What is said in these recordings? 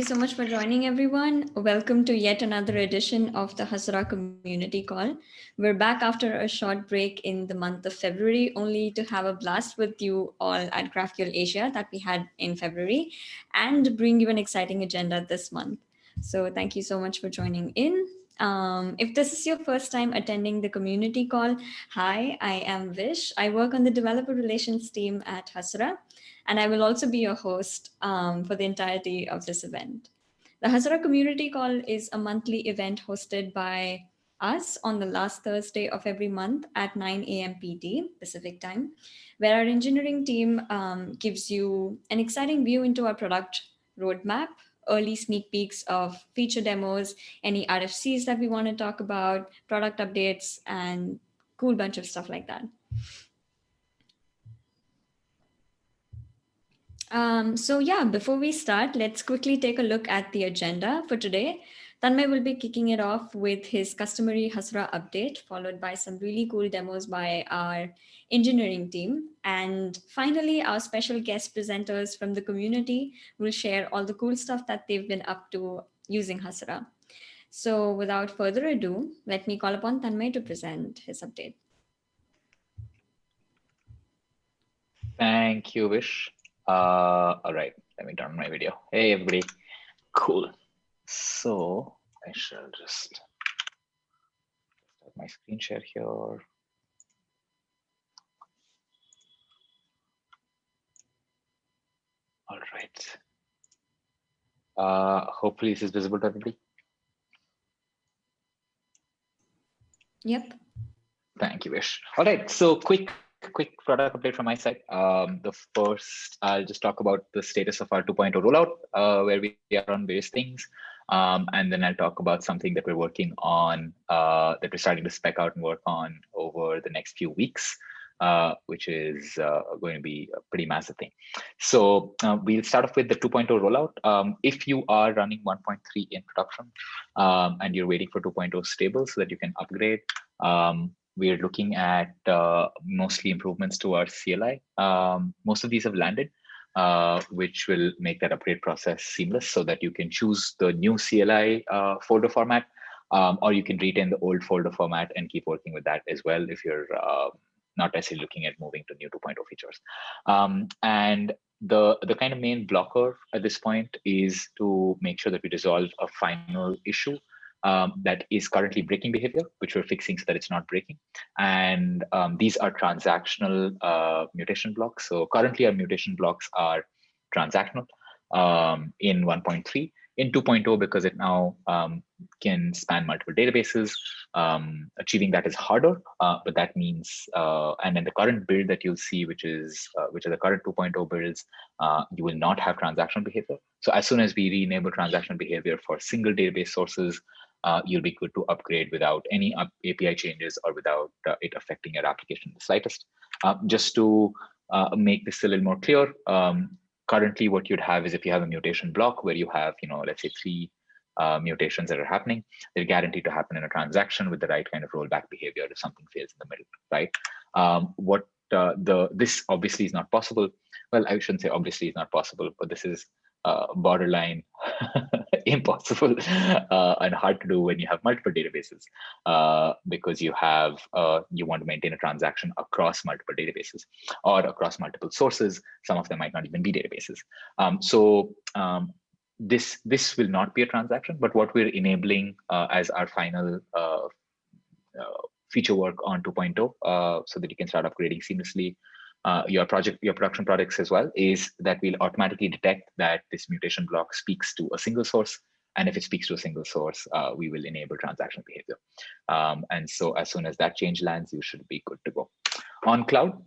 So much for joining, everyone. Welcome to yet another edition of the Hasra Community Call. We're back after a short break in the month of February, only to have a blast with you all at GraphQL Asia that we had in February and bring you an exciting agenda this month. So, thank you so much for joining in. If this is your first time attending the community call, hi, I am Vish. I work on the developer relations team at Hasra, and I will also be your host for the entirety of this event. The Hazara Community Call is a monthly event hosted by us on the last Thursday of every month at 9 a.m. PT Pacific time, where our engineering team gives you an exciting view into our product roadmap, early sneak peeks of feature demos, any RFCs that we want to talk about, product updates, and cool bunch of stuff like that. Before we start, let's quickly take a look at the agenda for today. Tanmay will be kicking it off with his customary Hasra update, followed by some really cool demos by our engineering team. And finally, our special guest presenters from the community will share all the cool stuff that they've been up to using Hasra. So without further ado, let me call upon Tanmay to present his update. Thank you, Vish. All right, let me turn on my video. Hey, everybody. Cool. So I shall just start my screen share here. All right. Hopefully this is visible to everybody. Yep. Thank you, Vish. All right, so quick product update from my side. The first, I'll just talk about the status of our 2.0 rollout, where we are on various things. And then I'll talk about something that we're working on, that we're starting to spec out and work on over the next few weeks, which is going to be a pretty massive thing. So we'll start off with the 2.0 rollout. If you are running 1.3 in production and you're waiting for 2.0 stable so that you can upgrade, we're looking at mostly improvements to our CLI. Most of these have landed, which will make that upgrade process seamless so that you can choose the new CLI folder format, or you can retain the old folder format and keep working with that as well if you're not necessarily looking at moving to new 2.0 features. And the kind of main blocker at this point is to make sure that we resolve a final issue that is currently breaking behavior, which we're fixing so that it's not breaking. And these are transactional mutation blocks. So currently our mutation blocks are transactional in 1.3. In 2.0, because it now can span multiple databases, achieving that is harder, but that means, and then the current build that you'll see, which are the current 2.0 builds, you will not have transactional behavior. So as soon as we re-enable transactional behavior for single database sources, you'll be good to upgrade without any API changes or without it affecting your application the slightest. Just to make this a little more clear, currently what you'd have is if you have a mutation block where you have, let's say 3 mutations that are happening, they're guaranteed to happen in a transaction with the right kind of rollback behavior if something fails in the middle, right? This obviously is not possible. Well, I shouldn't say obviously is not possible, but this is borderline impossible and hard to do when you have multiple databases, because you want to maintain a transaction across multiple databases or across multiple sources. Some of them might not even be databases. This will not be a transaction, but what we're enabling as our final feature work on 2.0, so that you can start upgrading seamlessly your production products as well, is that we'll automatically detect that this mutation block speaks to a single source. And if it speaks to a single source, we will enable transactional behavior. And so as soon as that change lands, you should be good to go. On cloud,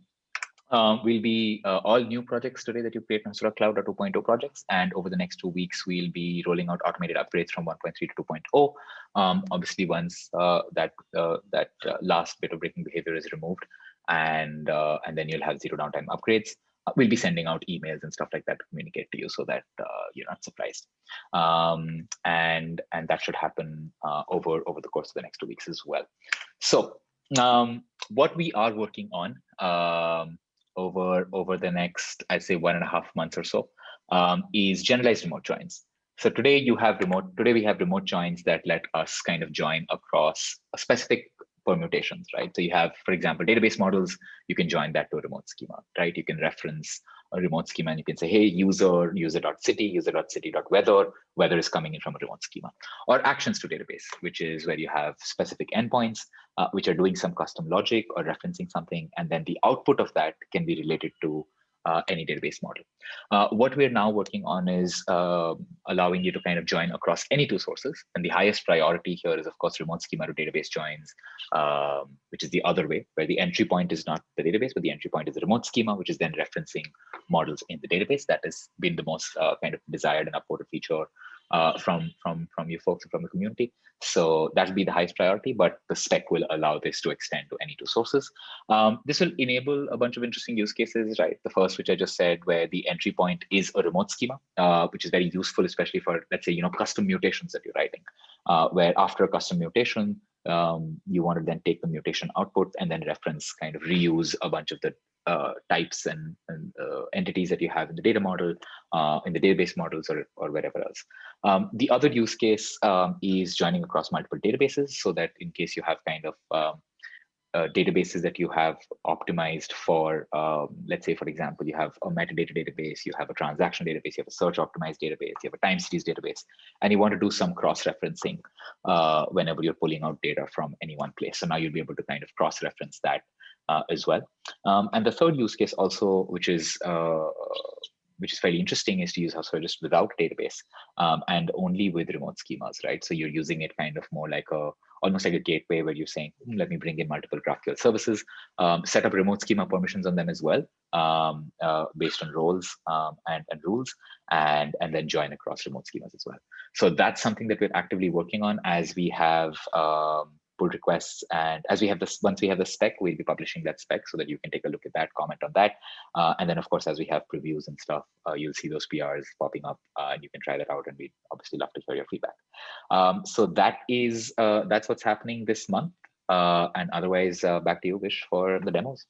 will be all new projects today that you create on Hasra Cloud are 2.0 projects. And over the next 2 weeks, we'll be rolling out automated upgrades from 1.3 to 2.0. Obviously, once that last bit of breaking behavior is removed, and then you'll have zero downtime upgrades. We'll be sending out emails and stuff like that to communicate to you so that you're not surprised. And that should happen over the course of the next 2 weeks as well. So what we are working on over the next, I'd say 1.5 months or so, is generalized remote joins. So today we have remote joins that let us kind of join across a specific permutations, right? So you have, for example, database models, you can join that to a remote schema, right? You can reference a remote schema and you can say, hey, user.city, user.city.weather, weather is coming in from a remote schema. Or actions to database, which is where you have specific endpoints, which are doing some custom logic or referencing something. And then the output of that can be related to any database model. What we're now working on is allowing you to kind of join across any two sources. And the highest priority here is, of course, remote schema to database joins, which is the other way, where the entry point is not the database, but the entry point is the remote schema, which is then referencing models in the database. That has been the most kind of desired and upvoted feature from you folks and from the community. So that'll be the highest priority, but the spec will allow this to extend to any two sources. This will enable a bunch of interesting use cases, right? The first, which I just said, where the entry point is a remote schema, which is very useful, especially for, let's say, custom mutations that you're writing, where after a custom mutation, you want to then take the mutation output and then reference, kind of reuse a bunch of the types and entities that you have in the data model, in the database models, or wherever else. The other use case is joining across multiple databases, so that in case you have kind of databases that you have optimized for, let's say, for example, you have a metadata database, you have a transaction database, you have a search optimized database, you have a time series database, and you want to do some cross-referencing whenever you're pulling out data from any one place. So now you'll be able to kind of cross-reference that as well. And the third use case also, which is fairly interesting, is to use Hasura just without database and only with remote schemas, right? So you're using it kind of more like almost like a gateway where you're saying, let me bring in multiple GraphQL services, set up remote schema permissions on them as well, based on roles and rules, and then join across remote schemas as well. So that's something that we're actively working on as we have pull requests, and as we have this, once we have the spec, we'll be publishing that spec so that you can take a look at that, comment on that, and then of course as we have previews and stuff, you'll see those PRs popping up, and you can try that out, and we'd obviously love to hear your feedback. So that's what's happening this month, and otherwise back to you, Vish, for the demos.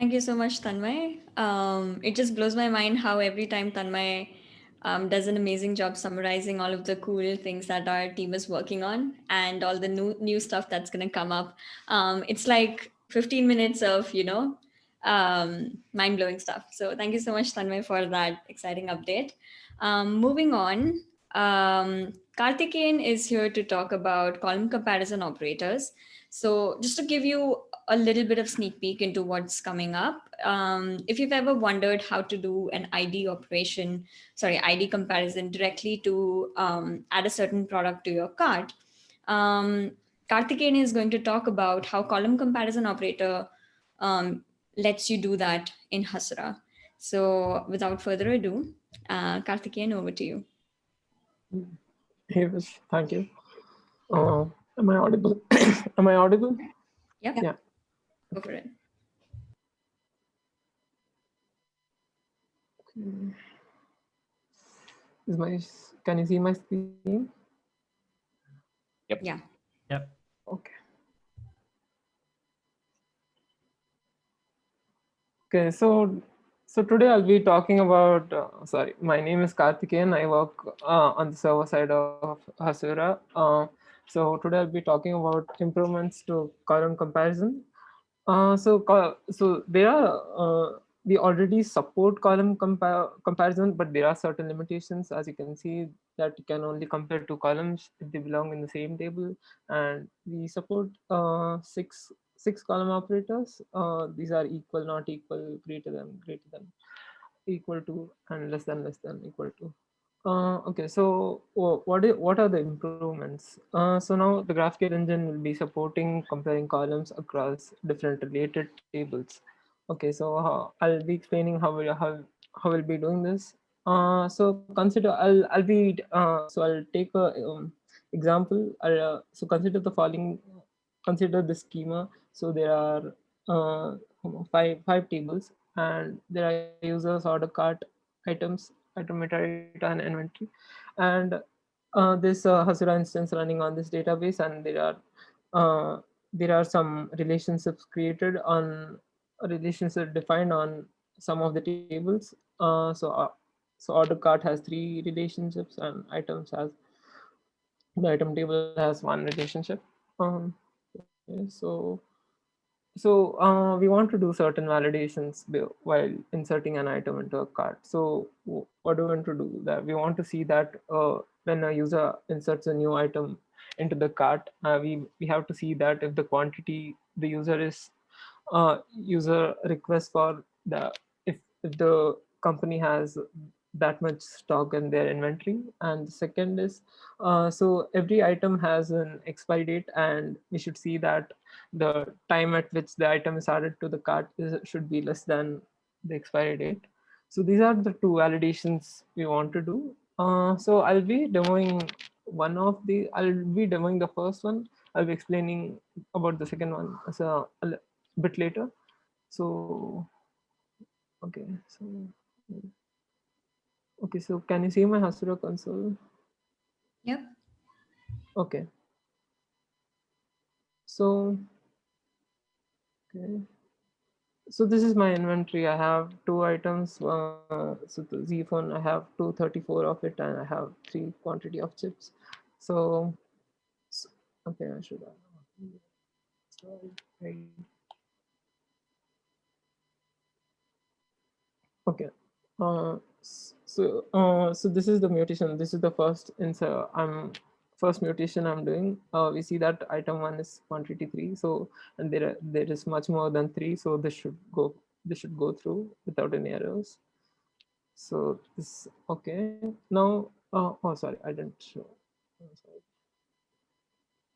Thank you so much, Tanmay. It just blows my mind how every time Tanmay does an amazing job summarizing all of the cool things that our team is working on and all the new stuff that's going to come up. It's like 15 minutes of, mind-blowing stuff. So thank you so much, Tanmay, for that exciting update. Moving on, Karthikeyan is here to talk about column comparison operators. So just to give you a little bit of sneak peek into what's coming up, if you've ever wondered how to do an ID comparison directly to add a certain product to your cart, Karthikeyan is going to talk about how column comparison operator lets you do that in Hasura. So without further ado, Karthikeyan, over to you. Hey, Vish, thank you. Am I audible? Am I audible? Yep. Yeah. Go for it. Can you see my screen? Yep. Yeah. Yep. Okay. Okay, so today I'll be talking about, sorry, my name is Karthikeyan. I work on the server side of Hasura. So today I'll be talking about improvements to column comparison. So there are, we already support column comparison, but there are certain limitations. As you can see, that you can only compare two columns if they belong in the same table. And we support six column operators. These are equal, not equal, greater than, equal to, and less than, equal to. Okay, so what are the improvements? So now the GraphQL engine will be supporting comparing columns across different related tables. Okay, so I'll be explaining how we'll be doing this. So consider I'll take a example. So consider the following. Consider the schema. So there are five tables, and there are users, order, cart, items, item metadata, and inventory, and this Hasura instance running on this database, and there are some relationships created on relationships defined on some of the tables. So So order cart has 3 relationships and items has the item table has 1 relationship. Um, okay, so we want to do certain validations while inserting an item into a cart. So what do we want to do? That we want to see that when a user inserts a new item into the cart, we have to see that if the quantity the user is user request for the if the company has that much stock in their inventory. And the second is so every item has an expiry date, and we should see that the time at which the item is added to the cart should be less than the expiry date. So these are the 2 validations we want to do. So I'll be demoing the first one. I'll be explaining about the second one as a bit later. So okay, so can you see my Hasura console? Yep. Okay. So okay. So this is my inventory. I have 2 items. So the Z phone, I have 234 of it, and I have 3 quantity of chips. So, okay, I should have. Sorry. Okay. So this is the mutation. This is the first insert. First mutation I'm doing. We see that item 1 is quantity 3. So and there is much more than 3. So this should go through without any errors. So this okay. Now oh sorry, I didn't show. Oh, sorry.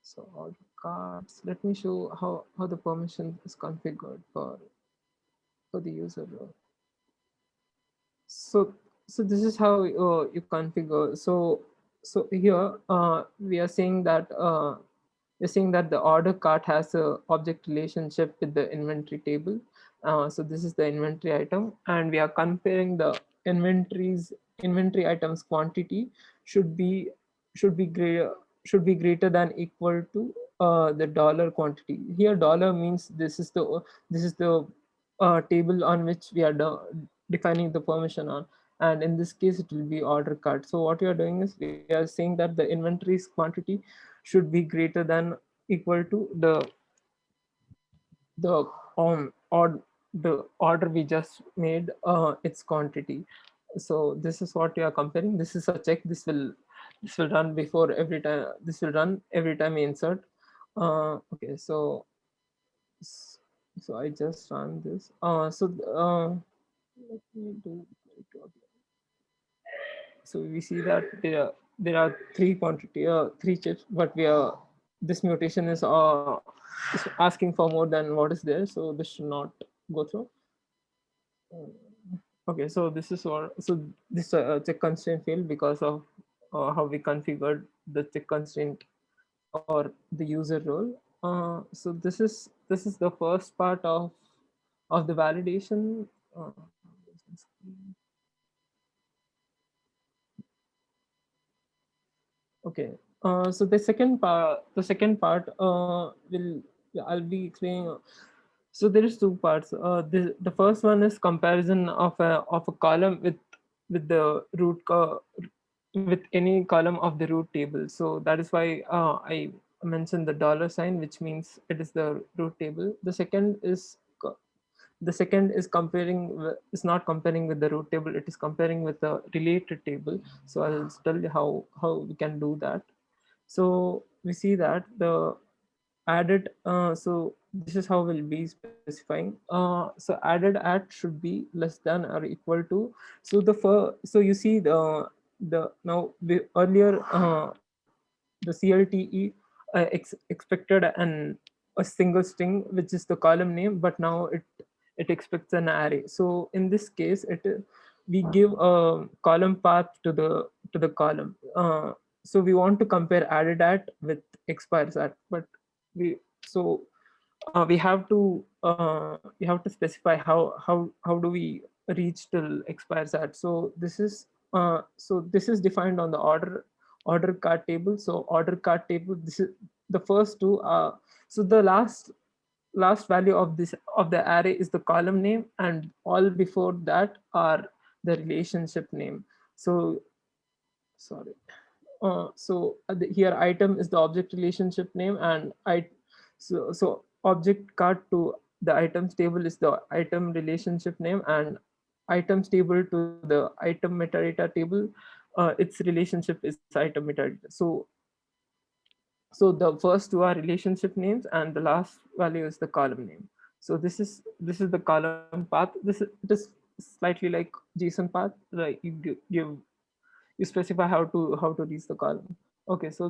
So all cards. Let me show how the permission is configured for the user. So this is how you configure. So here we are saying that the order cart has a object relationship with the inventory table. So this is the inventory item, and we are comparing the inventory items quantity should be greater than equal to the dollar quantity. Here dollar means this is the table on which we are defining the permission on, and in this case it will be order cart. So what we are doing is we are saying that the inventory's quantity should be greater than equal to the or the order we just made its quantity. So this is what you are comparing. This is a check. This will run before every time. This will run every time we insert. Okay, so I just run this. Let me do it again. So we see that there are 3 chips, but this mutation is asking for more than what is there, so this should not go through. Okay, so this check constraint failed because of how we configured the check constraint or the user role. So this is the first part of the validation. Okay. So the second part will I'll be explaining. So there is 2 parts. The first one is comparison of a column with the with any column of the root table. So that is why I mentioned the $sign, which means it is the root table. The second is is not comparing with the root table, it is comparing with the related table. So I'll tell you how we can do that. So we see that the added so this is how we'll be specifying. So added at should be less than or equal to. So you see the now earlier the CLTE expected a single string, which is the column name, but now it expects an array. So in this case, we give a column path to the column. So we want to compare added at with expires at, but we so we have to specify how do we reach till expires at. So this is defined on the order card table. So order card table, this is the first 2. So the last value of the array is the column name, and all before that are the relationship name. So sorry. Here item is the object relationship name, and so object card to the items table is the item relationship name, and items table to the item metadata table, its relationship is item metadata. So the first two are relationship names, and the last value is the column name. So this is the column path. It is slightly like JSON path. Like you specify how to reach the column. Okay, so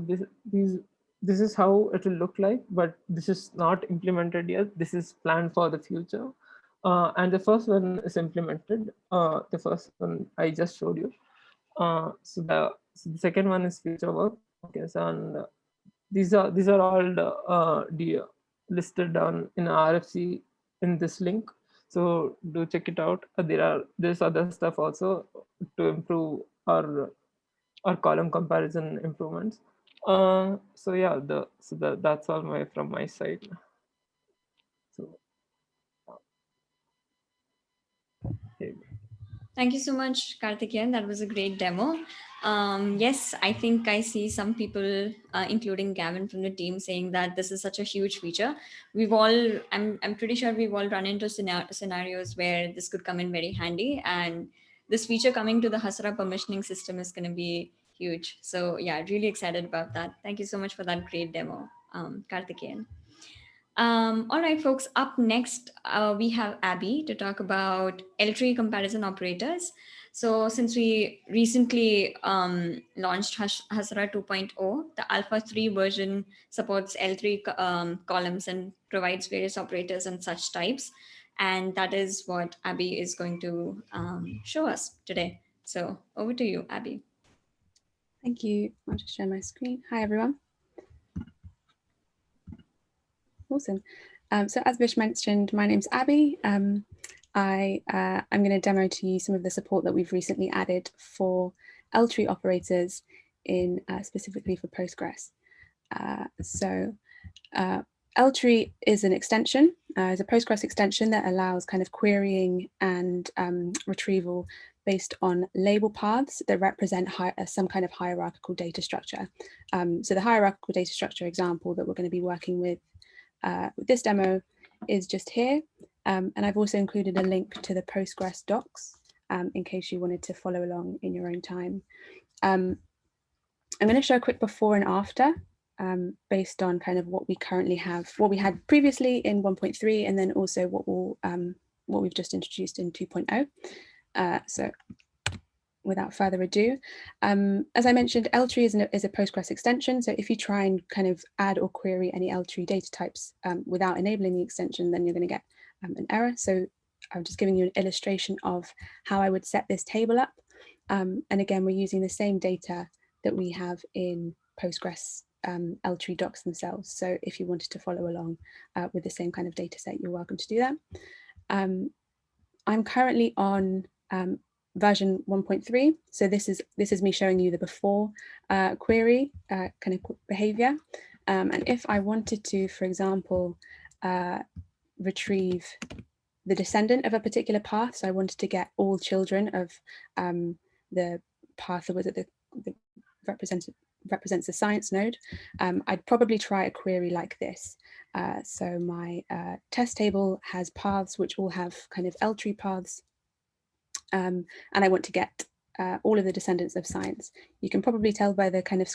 this is how it will look like, but this is not implemented yet. This is planned for the future. And the first one is implemented. The first one I just showed you. So the second one is future work. Okay, so and these are all listed down in RFC in this link. So do check it out. There's other stuff also to improve our column comparison improvements. So yeah, that's all from my side. So okay. Thank you so much, Karthikeyan. That was a great demo. Yes, I think I see some people, including Gavin from the team, saying that this is such a huge feature. I'm pretty sure we've all run into scenarios where this could come in very handy, and this feature coming to the Hasura permissioning system is going to be huge. So yeah, really excited about that. Thank you so much for that great demo, Karthikeyan. All right, folks, up next, we have Abby to talk about L-tree comparison operators. So since we recently launched Hasura 2.0, the Alpha 3 version supports L3 columns and provides various operators and such types. And that is what Abby is going to show us today. So over to you, Abby. Thank you. I'll just share my screen. Hi, everyone. Awesome. So as Vish mentioned, my name's Abby. I'm going to demo to you some of the support that we've recently added for L-tree operators in specifically for Postgres. L-tree is an extension, is a Postgres extension that allows kind of querying and retrieval based on label paths that represent some kind of hierarchical data structure. So the hierarchical data structure example that we're going to be working with this demo is just here. And I've also included a link to the Postgres docs in case you wanted to follow along in your own time. I'm going to show a quick before and after based on kind of what we currently have, what we had previously in 1.3, and then also what we've just introduced in 2.0. So without further ado, as I mentioned, L-tree is a Postgres extension. So if you try and kind of add or query any L-tree data types without enabling the extension, then you're going to get an error. So I'm just giving you an illustration of how I would set this table up. And again, we're using the same data that we have in Postgres L-tree docs themselves. So if you wanted to follow along with the same kind of data set, you're welcome to do that. I'm currently on version 1.3. So this is me showing you the before query kind of behavior. And if I wanted to, for example, retrieve the descendant of a particular path, so I wanted to get all children of the path that was at the represents the science node, I'd probably try a query like this. So my test table has paths which all have kind of L-tree paths. And I want to get all of the descendants of science. You can probably tell by the kind of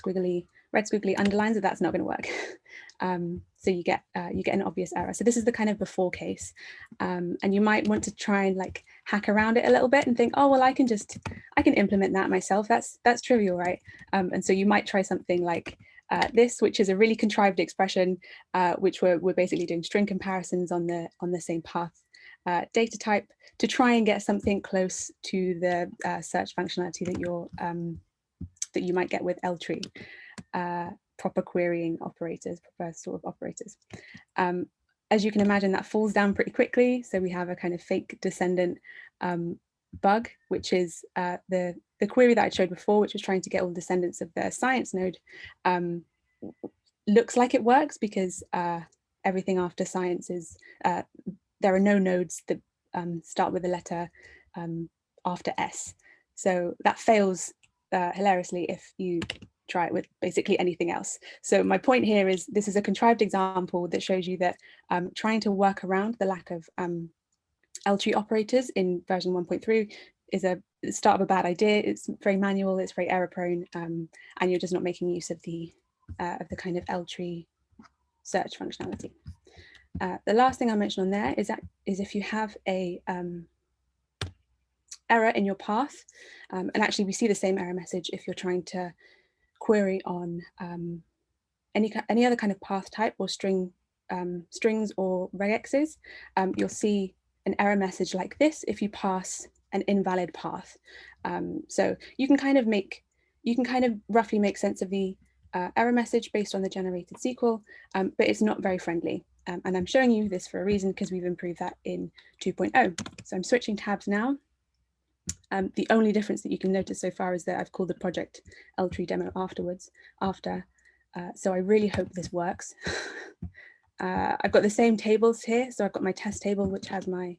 red squiggly underlines that that's not going to work. So you get an obvious error. So this is the kind of before case, and you might want to try and like hack around it a little bit and think, oh well, I can implement that myself. That's trivial, right? And so you might try something like this, which is a really contrived expression, which we're basically doing string comparisons on the same path data type to try and get something close to the search functionality that you might get with L-tree, proper querying operators, proper sort of operators. As you can imagine, that falls down pretty quickly. So we have a kind of fake descendant bug, which is the query that I showed before, which was trying to get all descendants of the science node. Looks like it works because everything after science is there are no nodes that start with the letter after S. So that fails hilariously if you try it with basically anything else. So my point here is this is a contrived example that shows you that trying to work around the lack of L-tree operators in version 1.3 is the start of a bad idea. It's very manual, it's very error prone, and you're just not making use of the kind of L-tree search functionality. The last thing I'll mention on there is if you have a error in your path, and actually we see the same error message if you're trying to query on any other kind of path type or strings or regexes, you'll see an error message like this if you pass an invalid path. So you can kind of roughly make sense of the error message based on the generated SQL, but it's not very friendly. And I'm showing you this for a reason because we've improved that in 2.0. So I'm switching tabs now. The only difference that you can notice so far is that I've called the project L-tree demo after. So I really hope this works. I've got the same tables here. So I've got my test table, which has my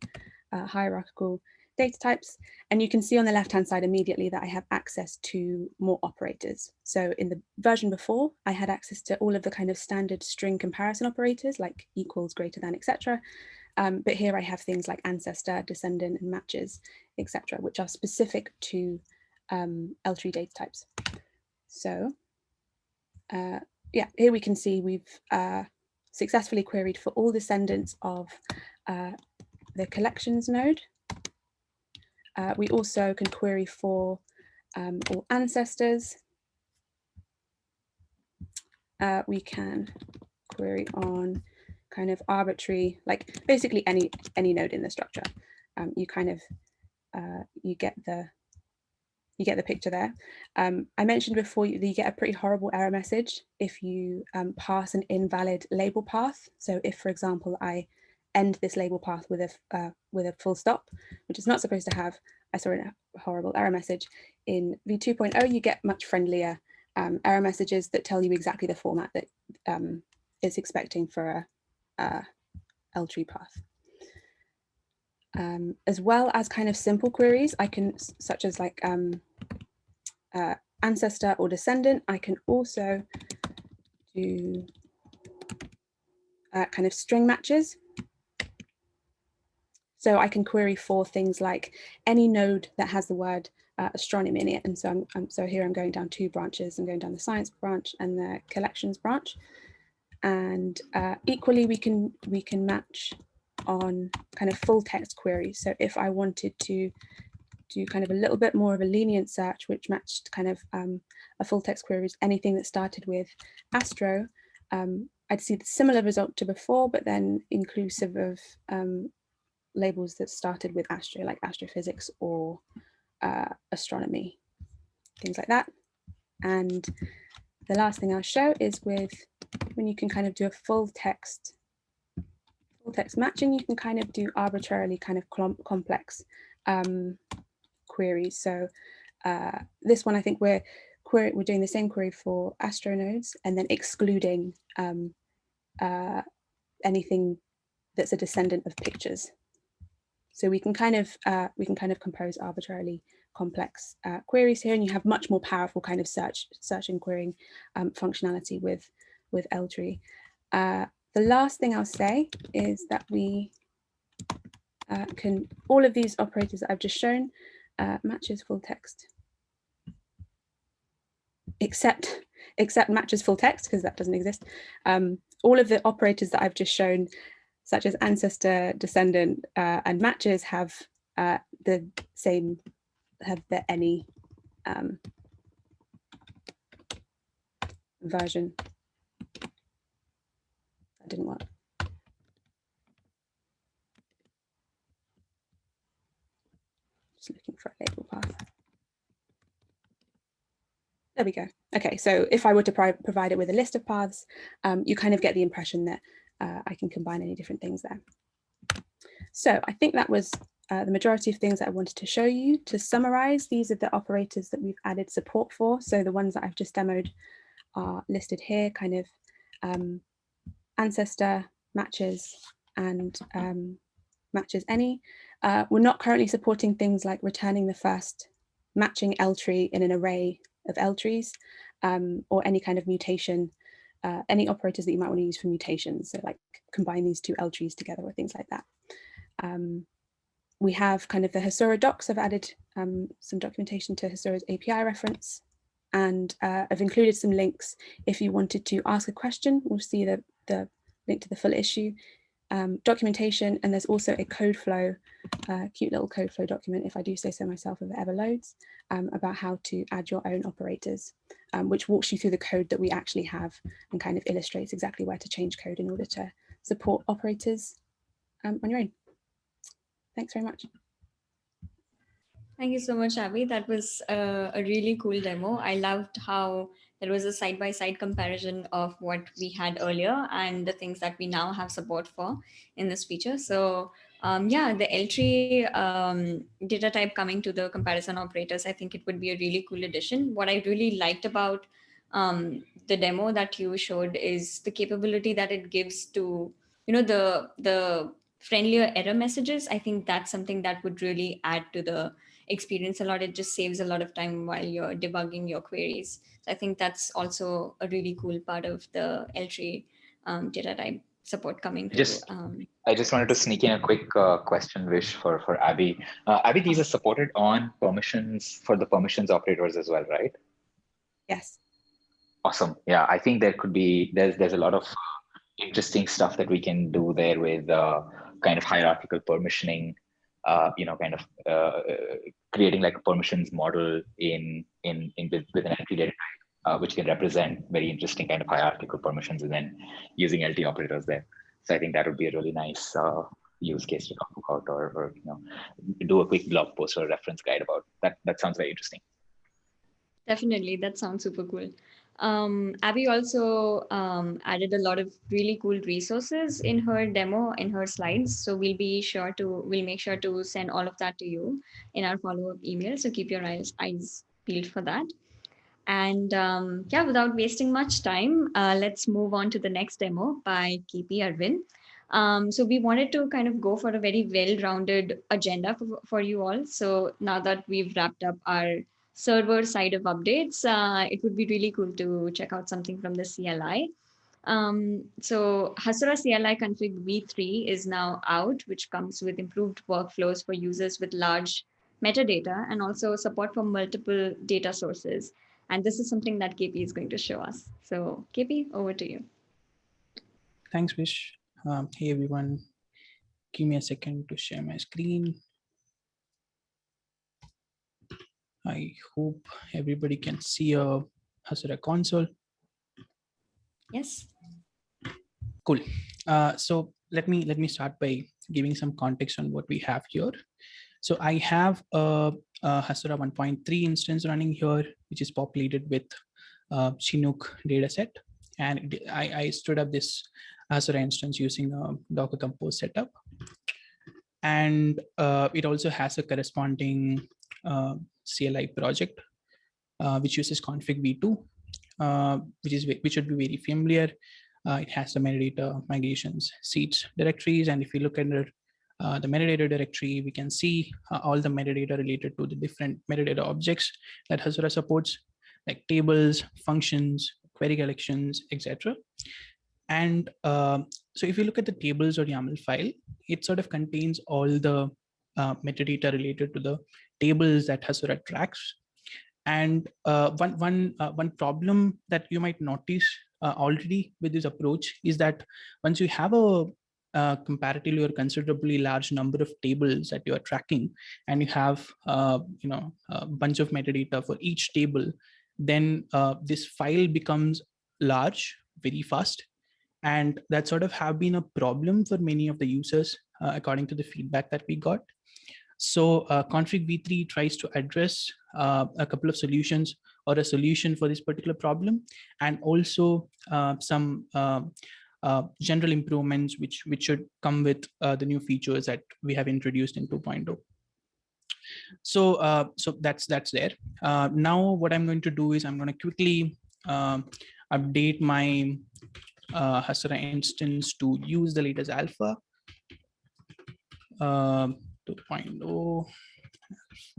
hierarchical data types. And you can see on the left-hand side immediately that I have access to more operators. So in the version before, I had access to all of the kind of standard string comparison operators like equals, greater than, etc. But here I have things like ancestor, descendant, and matches, etc., which are specific to L-tree data types. So yeah, here we can see we've successfully queried for all descendants of the collections node. We also can query for all ancestors. We can query on kind of arbitrary, like basically any node in the structure. You kind of you get the picture there. I mentioned before that you get a pretty horrible error message if you pass an invalid label path. So if, for example, I end this label path with a full stop, which is not supposed to have, I saw a horrible error message. In v2.0, you get much friendlier error messages that tell you exactly the format that it's expecting for a L-tree path. As well as kind of simple queries, I can, such as like ancestor or descendant, I can also do kind of string matches. So I can query for things like any node that has the word astronomy in it. And so so here I'm going down 2 branches. I'm going down the science branch and the collections branch. And equally, we can match on kind of full text queries. So if I wanted to do kind of a little bit more of a lenient search, which matched kind of a full text query with anything that started with astro, I'd see the similar result to before, but then inclusive of labels that started with astro, like astrophysics or astronomy, things like that. And the last thing I'll show is with when you can kind of do a full text matching, you can kind of do arbitrarily kind of complex queries. So this one, I think we're doing the same query for astro nodes and then excluding anything that's a descendant of pictures. So we can kind of compose arbitrarily complex queries here, and you have much more powerful kind of search and querying functionality with L-tree. The last thing I'll say is that we can, all of these operators that I've just shown matches full text, except matches full text, because that doesn't exist. All of the operators that I've just shown, such as ancestor, descendant, and matches, have the same, have the any version. That didn't work. Just looking for a label path. There we go. Okay, so if I were to provide it with a list of paths, you kind of get the impression that I can combine any different things there. So I think that was the majority of things that I wanted to show you. To summarize, these are the operators that we've added support for. So the ones that I've just demoed are listed here, kind of ancestor, matches, and matches any. We're not currently supporting things like returning the first matching L tree in an array of L trees, or any kind of mutation, any operators that you might want to use for mutations. So like combine these two L trees together or things like that. We have kind of the Hasura docs. I've added some documentation to Hasura's API reference, and I've included some links if you wanted to ask a question. We'll see the link to the full issue, documentation, and there's also a code flow, cute little code flow document, if I do say so myself, if it ever loads, about how to add your own operators, which walks you through the code that we actually have and kind of illustrates exactly where to change code in order to support operators on your own. Thanks very much. Thank you so much, Abby. That was a really cool demo. I loved how there was a side-by-side comparison of what we had earlier and the things that we now have support for in this feature. So yeah, the L-tree data type coming to the comparison operators, I think it would be a really cool addition. What I really liked about the demo that you showed is the capability that it gives to, the friendlier error messages. I think that's something that would really add to the experience a lot. It just saves a lot of time while you're debugging your queries. So I think that's also a really cool part of the L-tree data type support coming to. I just wanted to sneak in a quick question, Vish, for Abby. Abby, these are supported on permissions for the permissions operators as well, right? Yes. Awesome. Yeah, I think there could be, there's a lot of interesting stuff that we can do there with kind of hierarchical permissioning, kind of creating like a permissions model with an L-tree data type, which can represent very interesting kind of hierarchical permissions, and then using LT operators there. So I think that would be a really nice use case to talk about, or do a quick blog post or a reference guide about. That sounds very interesting. Definitely, that sounds super cool. Abby also added a lot of really cool resources in her demo, in her slides. So we'll make sure to send all of that to you in our follow-up email. So keep your eyes peeled for that. And yeah, without wasting much time, let's move on to the next demo by KP Arvind. So we wanted to kind of go for a very well-rounded agenda for you all. So now that we've wrapped up our server side of updates, it would be really cool to check out something from the CLI. So Hasura CLI config v3 is now out, which comes with improved workflows for users with large metadata and also support for multiple data sources. And this is something that KP is going to show us. So KP, over to you. Thanks, Vish. Hey, everyone. Give me a second to share my screen. I hope everybody can see a Hasura console. Yes. Cool. So let me start by giving some context on what we have here. So I have a Hasura 1.3 instance running here, which is populated with Chinook dataset, and I stood up this Hasura instance using a Docker Compose setup, and it also has a corresponding CLI project which uses config v2, which should be very familiar. It has the metadata, migrations, seeds directories, and if you look under the metadata directory, we can see all the metadata related to the different metadata objects that Hasura supports, like tables, functions, query collections, etc. And so if you look at the tables or YAML file, it sort of contains all the metadata related to the tables that Hasura tracks. And one problem that you might notice already with this approach is that once you have a comparatively or considerably large number of tables that you are tracking, and you have a bunch of metadata for each table, then this file becomes large very fast. And that sort of have been a problem for many of the users, according to the feedback that we got. So config v3 tries to address a couple of solutions, or a solution for this particular problem, and also some general improvements which should come with the new features that we have introduced in 2.0. So that's there. Now what I'm going to do is I'm going to quickly update my Hasura instance to use the latest alpha 2.0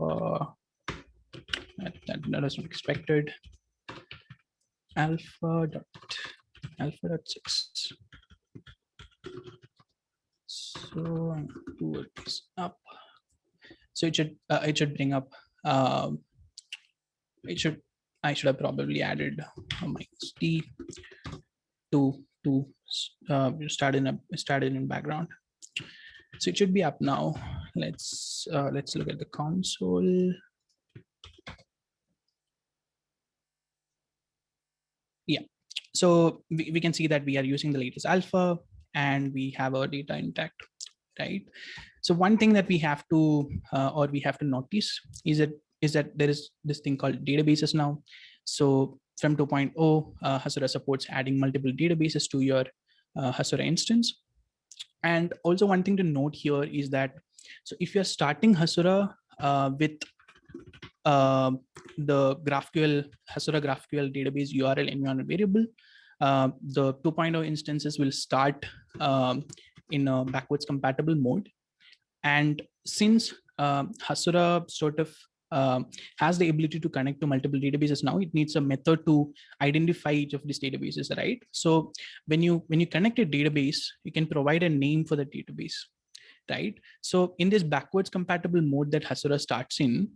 alpha that was not expected. Alpha dot 6. So I'm going to work this up. So it should bring up. I should have probably added minus t to started in background. So it should be up now. Let's look at the console. Yeah, so we can see that we are using the latest alpha and we have our data intact, right? So one thing that we have to notice is that there is this thing called databases now. So from 2.0, Hasura supports adding multiple databases to your Hasura instance. And also one thing to note here is that, so if you're starting Hasura with the Hasura GraphQL database URL environment variable, the 2.0 instances will start in a backwards compatible mode. And since Hasura sort of has the ability to connect to multiple databases now, it needs a method to identify each of these databases, right? So when you connect a database, you can provide a name for the database, right? So in this backwards compatible mode that Hasura starts in,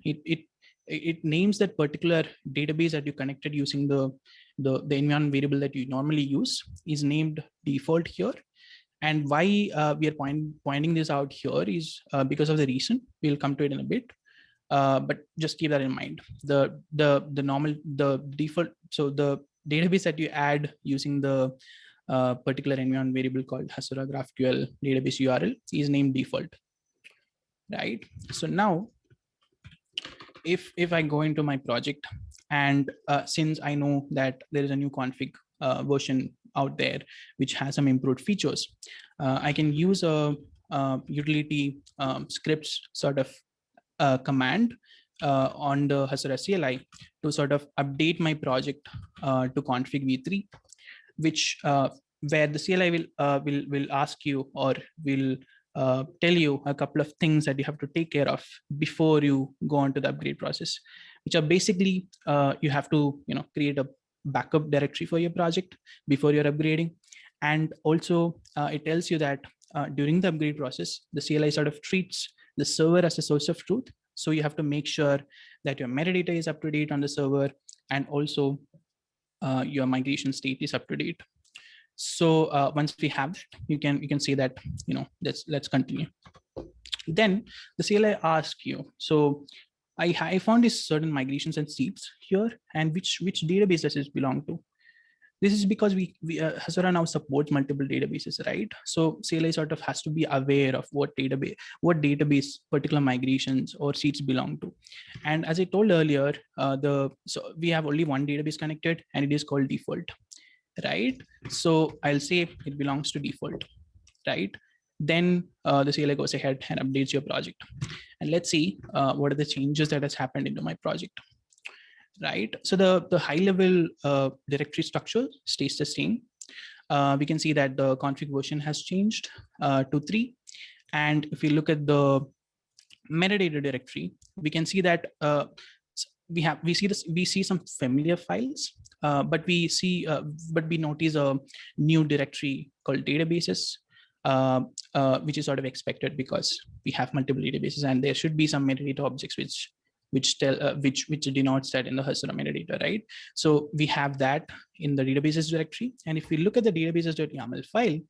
it names that particular database that you connected using the environment variable that you normally use is named default here. And why we are pointing this out here is because of the reason. We'll come to it in a bit, but just keep that in mind. The default, so the database that you add using the particular environment variable called Hasura GraphQL database URL is named default, right? So now, if I go into my project, and since I know that there is a new config version out there which has some improved features, I can use a utility scripts sort of command on the Hasura CLI to sort of update my project to config v3, which where the CLI will ask you or will tell you a couple of things that you have to take care of before you go on to the upgrade process, which are basically you have to create a backup directory for your project before you're upgrading. And also it tells you that during the upgrade process, the CLI sort of treats the server as a source of truth. So you have to make sure that your metadata is up to date on the server, and also your migration state is up to date. So once we have that, you can say that, let's continue. Then the CLI asks you, so I found these certain migrations and seeds here, and which database does it belong to? This is because Hasura now supports multiple databases, right? So CLI sort of has to be aware of what database particular migrations or seeds belong to. And as I told earlier, so we have only one database connected, and it is called default, right? So I'll say it belongs to default, right? Then the CLI goes ahead and updates your project. And let's see what are the changes that has happened into my project. Right, so the high level directory structure stays the same. We can see that the config version has changed to 3. And if we look at the metadata directory, we can see that we see some familiar files, but we notice a new directory called databases, which is sort of expected because we have multiple databases, and there should be some metadata objects which denotes that in the Hasura metadata, right? So we have that in the databases directory. And if we look at the databases.yaml file,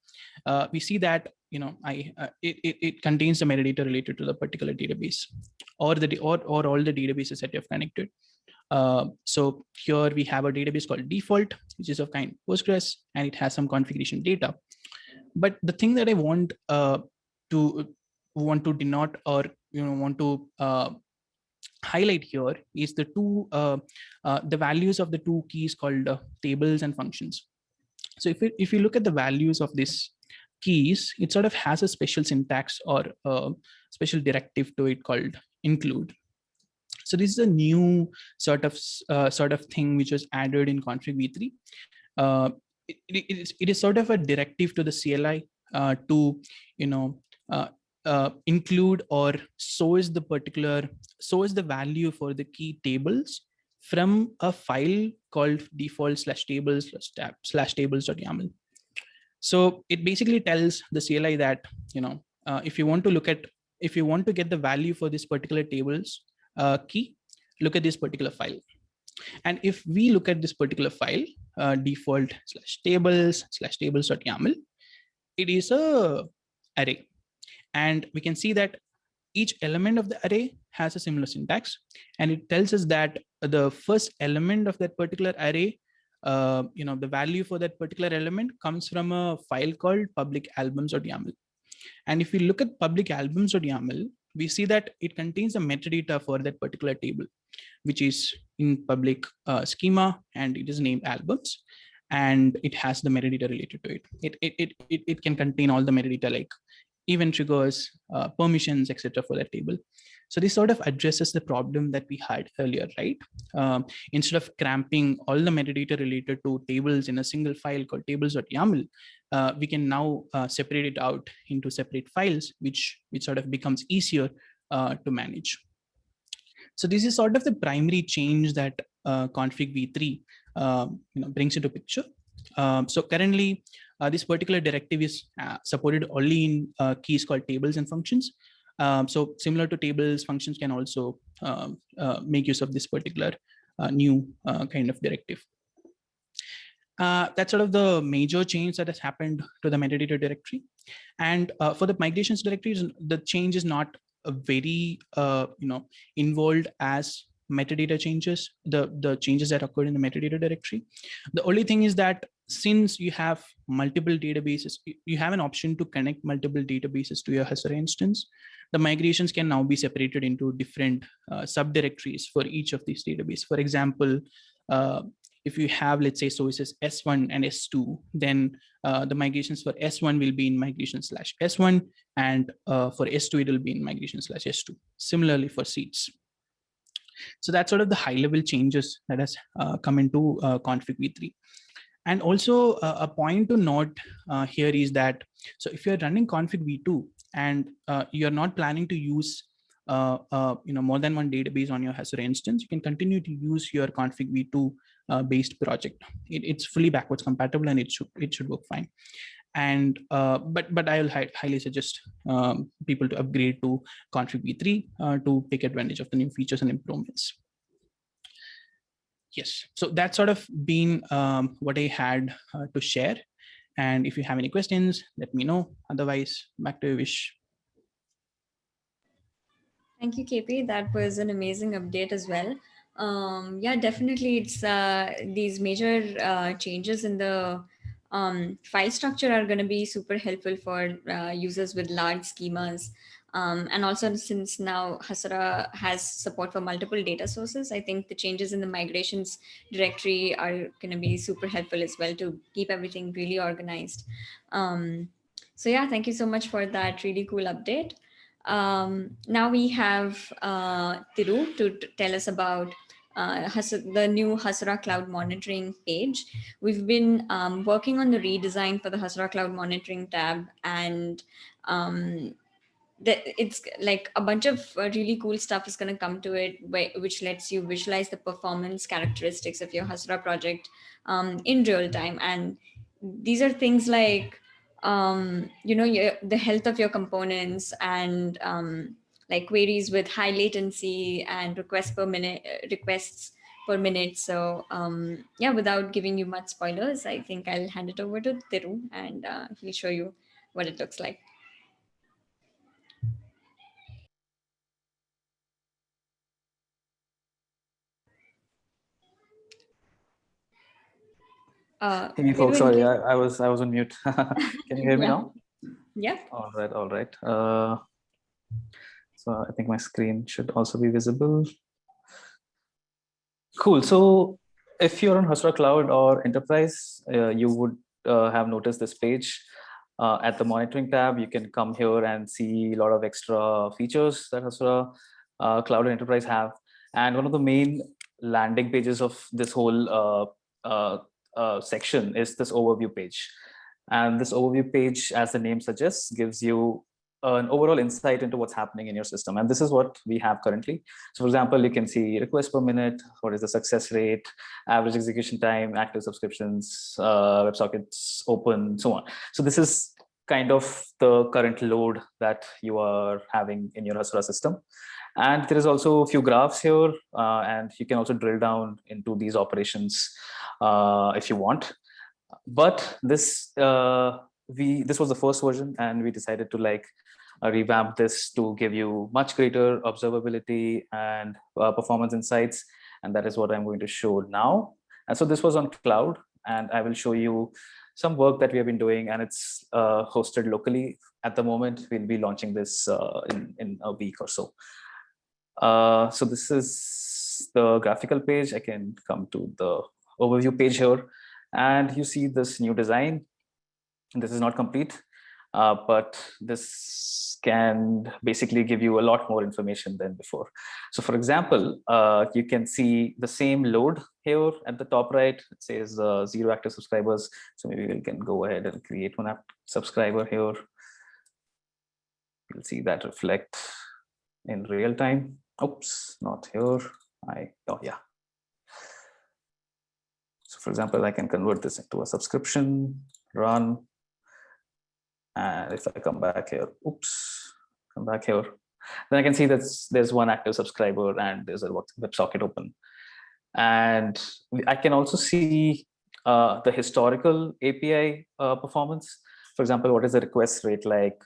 we see that it contains the metadata related to the particular database or all the databases that you have connected. So here we have a database called default, which is of kind Postgres, and it has some configuration data. But the thing that I want to denote or want to highlight here is the values of the two keys called tables and functions. So if you look at the values of these keys, it sort of has a special syntax or a special directive to it called include. So this is a new sort of thing which was added in config v3. It is sort of a directive to the CLI to include or source the value for the key tables from a file called default/tables/tables.yaml. So it basically tells the CLI that, if you want to get the value for this particular tables key, look at this particular file. And if we look at this particular file, default/tables/tables.yaml, it is a array. And we can see that each element of the array has a similar syntax. And it tells us that the first element of that particular array, the value for that particular element comes from a file called public_albums.yaml. And if we look at public_albums.yaml, we see that it contains the metadata for that particular table, which is in public schema, and it is named albums, and it has the metadata related to it. It can contain all the metadata like event triggers, permissions, etc. for that table. So this sort of addresses the problem that we had earlier, right? Instead of cramping all the metadata related to tables in a single file called tables.yaml, we can now separate it out into separate files, which sort of becomes easier to manage. So this is sort of the primary change that config v3 brings into picture. So currently, this particular directive is supported only in keys called tables and functions. So similar to tables, functions can also make use of this particular new kind of directive. That's sort of the major change that has happened to the metadata directory. And for the migrations directories, the change is not very involved as metadata changes, the changes that occurred in the metadata directory. The only thing is that since you have multiple databases, you have an option to connect multiple databases to your Hasura instance. The migrations can now be separated into different subdirectories for each of these databases. For example, if you have, let's say, sources S1 and S2, then the migrations for S1 will be in migration/S1, and for S2, it will be in migration/S2. Similarly for seats. So that's sort of the high-level changes that has come into config v3. And also a point to note here is that, so if you're running config v2 and you're not planning to use more than one database on your Hasura instance, you can continue to use your config v2 based project. It's fully backwards compatible and it should work fine. And but I will highly suggest people to upgrade to config v3 to take advantage of the new features and improvements. Yes, so that's sort of been what I had to share. And if you have any questions, let me know. Otherwise, back to you, Vish. Thank you, KP. That was an amazing update as well. Yeah, definitely. It's these major changes in the file structure are going to be super helpful for users with large schemas. And also, since now Hasura has support for multiple data sources, I think the changes in the migrations directory are going to be super helpful as well to keep everything really organized. So yeah, thank you so much for that really cool update. Now we have Thiru to tell us about the new Hasura Cloud Monitoring page. We've been working on the redesign for the Hasura Cloud Monitoring tab, and it's like a bunch of really cool stuff is going to come to it, which lets you visualize the performance characteristics of your Hasura project in real time. And these are things like the health of your components and like queries with high latency and requests per minute. So yeah, without giving you much spoilers, I think I'll hand it over to Thiru and he'll show you what it looks like. Hey folks, sorry, I was on mute. Can you hear me now? Yeah. All right. So I think my screen should also be visible. Cool. So if you're on Hasura Cloud or Enterprise, you would have noticed this page. At the monitoring tab, you can come here and see a lot of extra features that Hasura Cloud and Enterprise have. And one of the main landing pages of this whole section is this overview page. And this overview page, as the name suggests, gives you an overall insight into what's happening in your system. And this is what we have currently. So for example, you can see requests per minute, what is the success rate, average execution time, active subscriptions, WebSockets open, so on. So this is kind of the current load that you are having in your Hasura system. And there is also a few graphs here, and you can also drill down into these operations if you want. But this was the first version, and we decided to revamp this to give you much greater observability and performance insights. And that is what I'm going to show now. And so this was on cloud, and I will show you some work that we have been doing, and it's hosted locally at the moment. We'll be launching this in a week or so. So this is the graphical page. I can come to the overview page here, and you see this new design. This is not complete, but this can basically give you a lot more information than before. So for example, you can see the same load here at the top right. It says 0 active subscribers. So maybe we can go ahead and create one subscriber here. You'll see that reflect in real time. Oops, not here. Oh yeah. So for example, I can convert this into a subscription, run. And if I come back here, oops, come back here, then I can see that there's one active subscriber and there's a WebSocket open. And I can also see the historical API performance. For example, what is the request rate like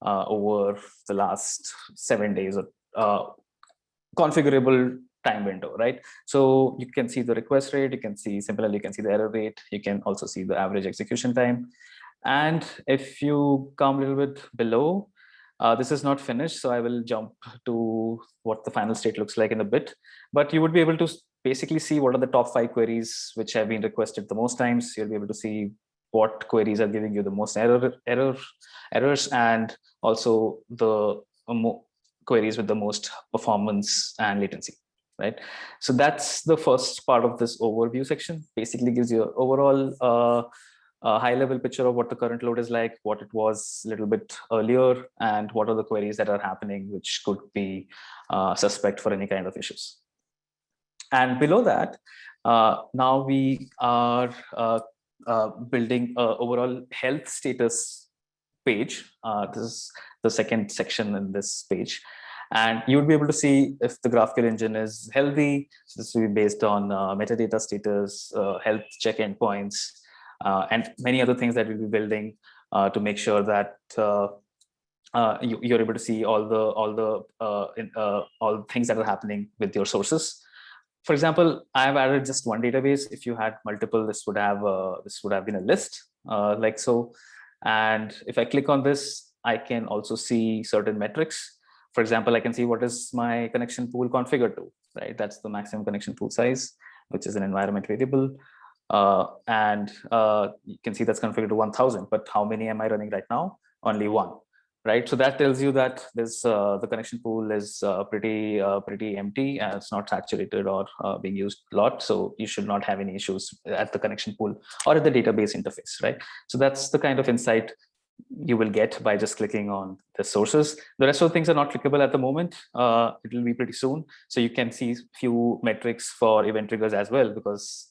over the last 7 days, or configurable time window, right? So you can see the request rate, you can see similarly, you can see the error rate, you can also see the average execution time. And if you come a little bit below, this is not finished, so I will jump to what the final state looks like in a bit. But you would be able to basically see what are the top 5 queries which have been requested the most times. You'll be able to see what queries are giving you the most errors, and also the queries with the most performance and latency, right? So that's the first part of this overview section. Basically gives you an overall high-level picture of what the current load is like, what it was a little bit earlier, and what are the queries that are happening which could be suspect for any kind of issues. And below that, now we are building an overall health status page. This is the second section in this page. And you would be able to see if the GraphQL engine is healthy. So this will be based on metadata status, health check endpoints, and many other things that we'll be building to make sure that you're able to see all the things that are happening with your sources. For example, I have added just one database. If you had multiple, this would have been a list like so. And if I click on this, I can also see certain metrics. For example, I can see what is my connection pool configured to, right? That's the maximum connection pool size, which is an environment variable. And you can see that's configured to 1000, but how many am I running right now? Only one, right? So that tells you that this the connection pool is pretty empty, and it's not saturated or being used a lot. So you should not have any issues at the connection pool or at the database interface, right? So that's the kind of insight you will get by just clicking on the sources. The rest of the things are not clickable at the moment. It will be pretty soon. So you can see few metrics for event triggers as well, because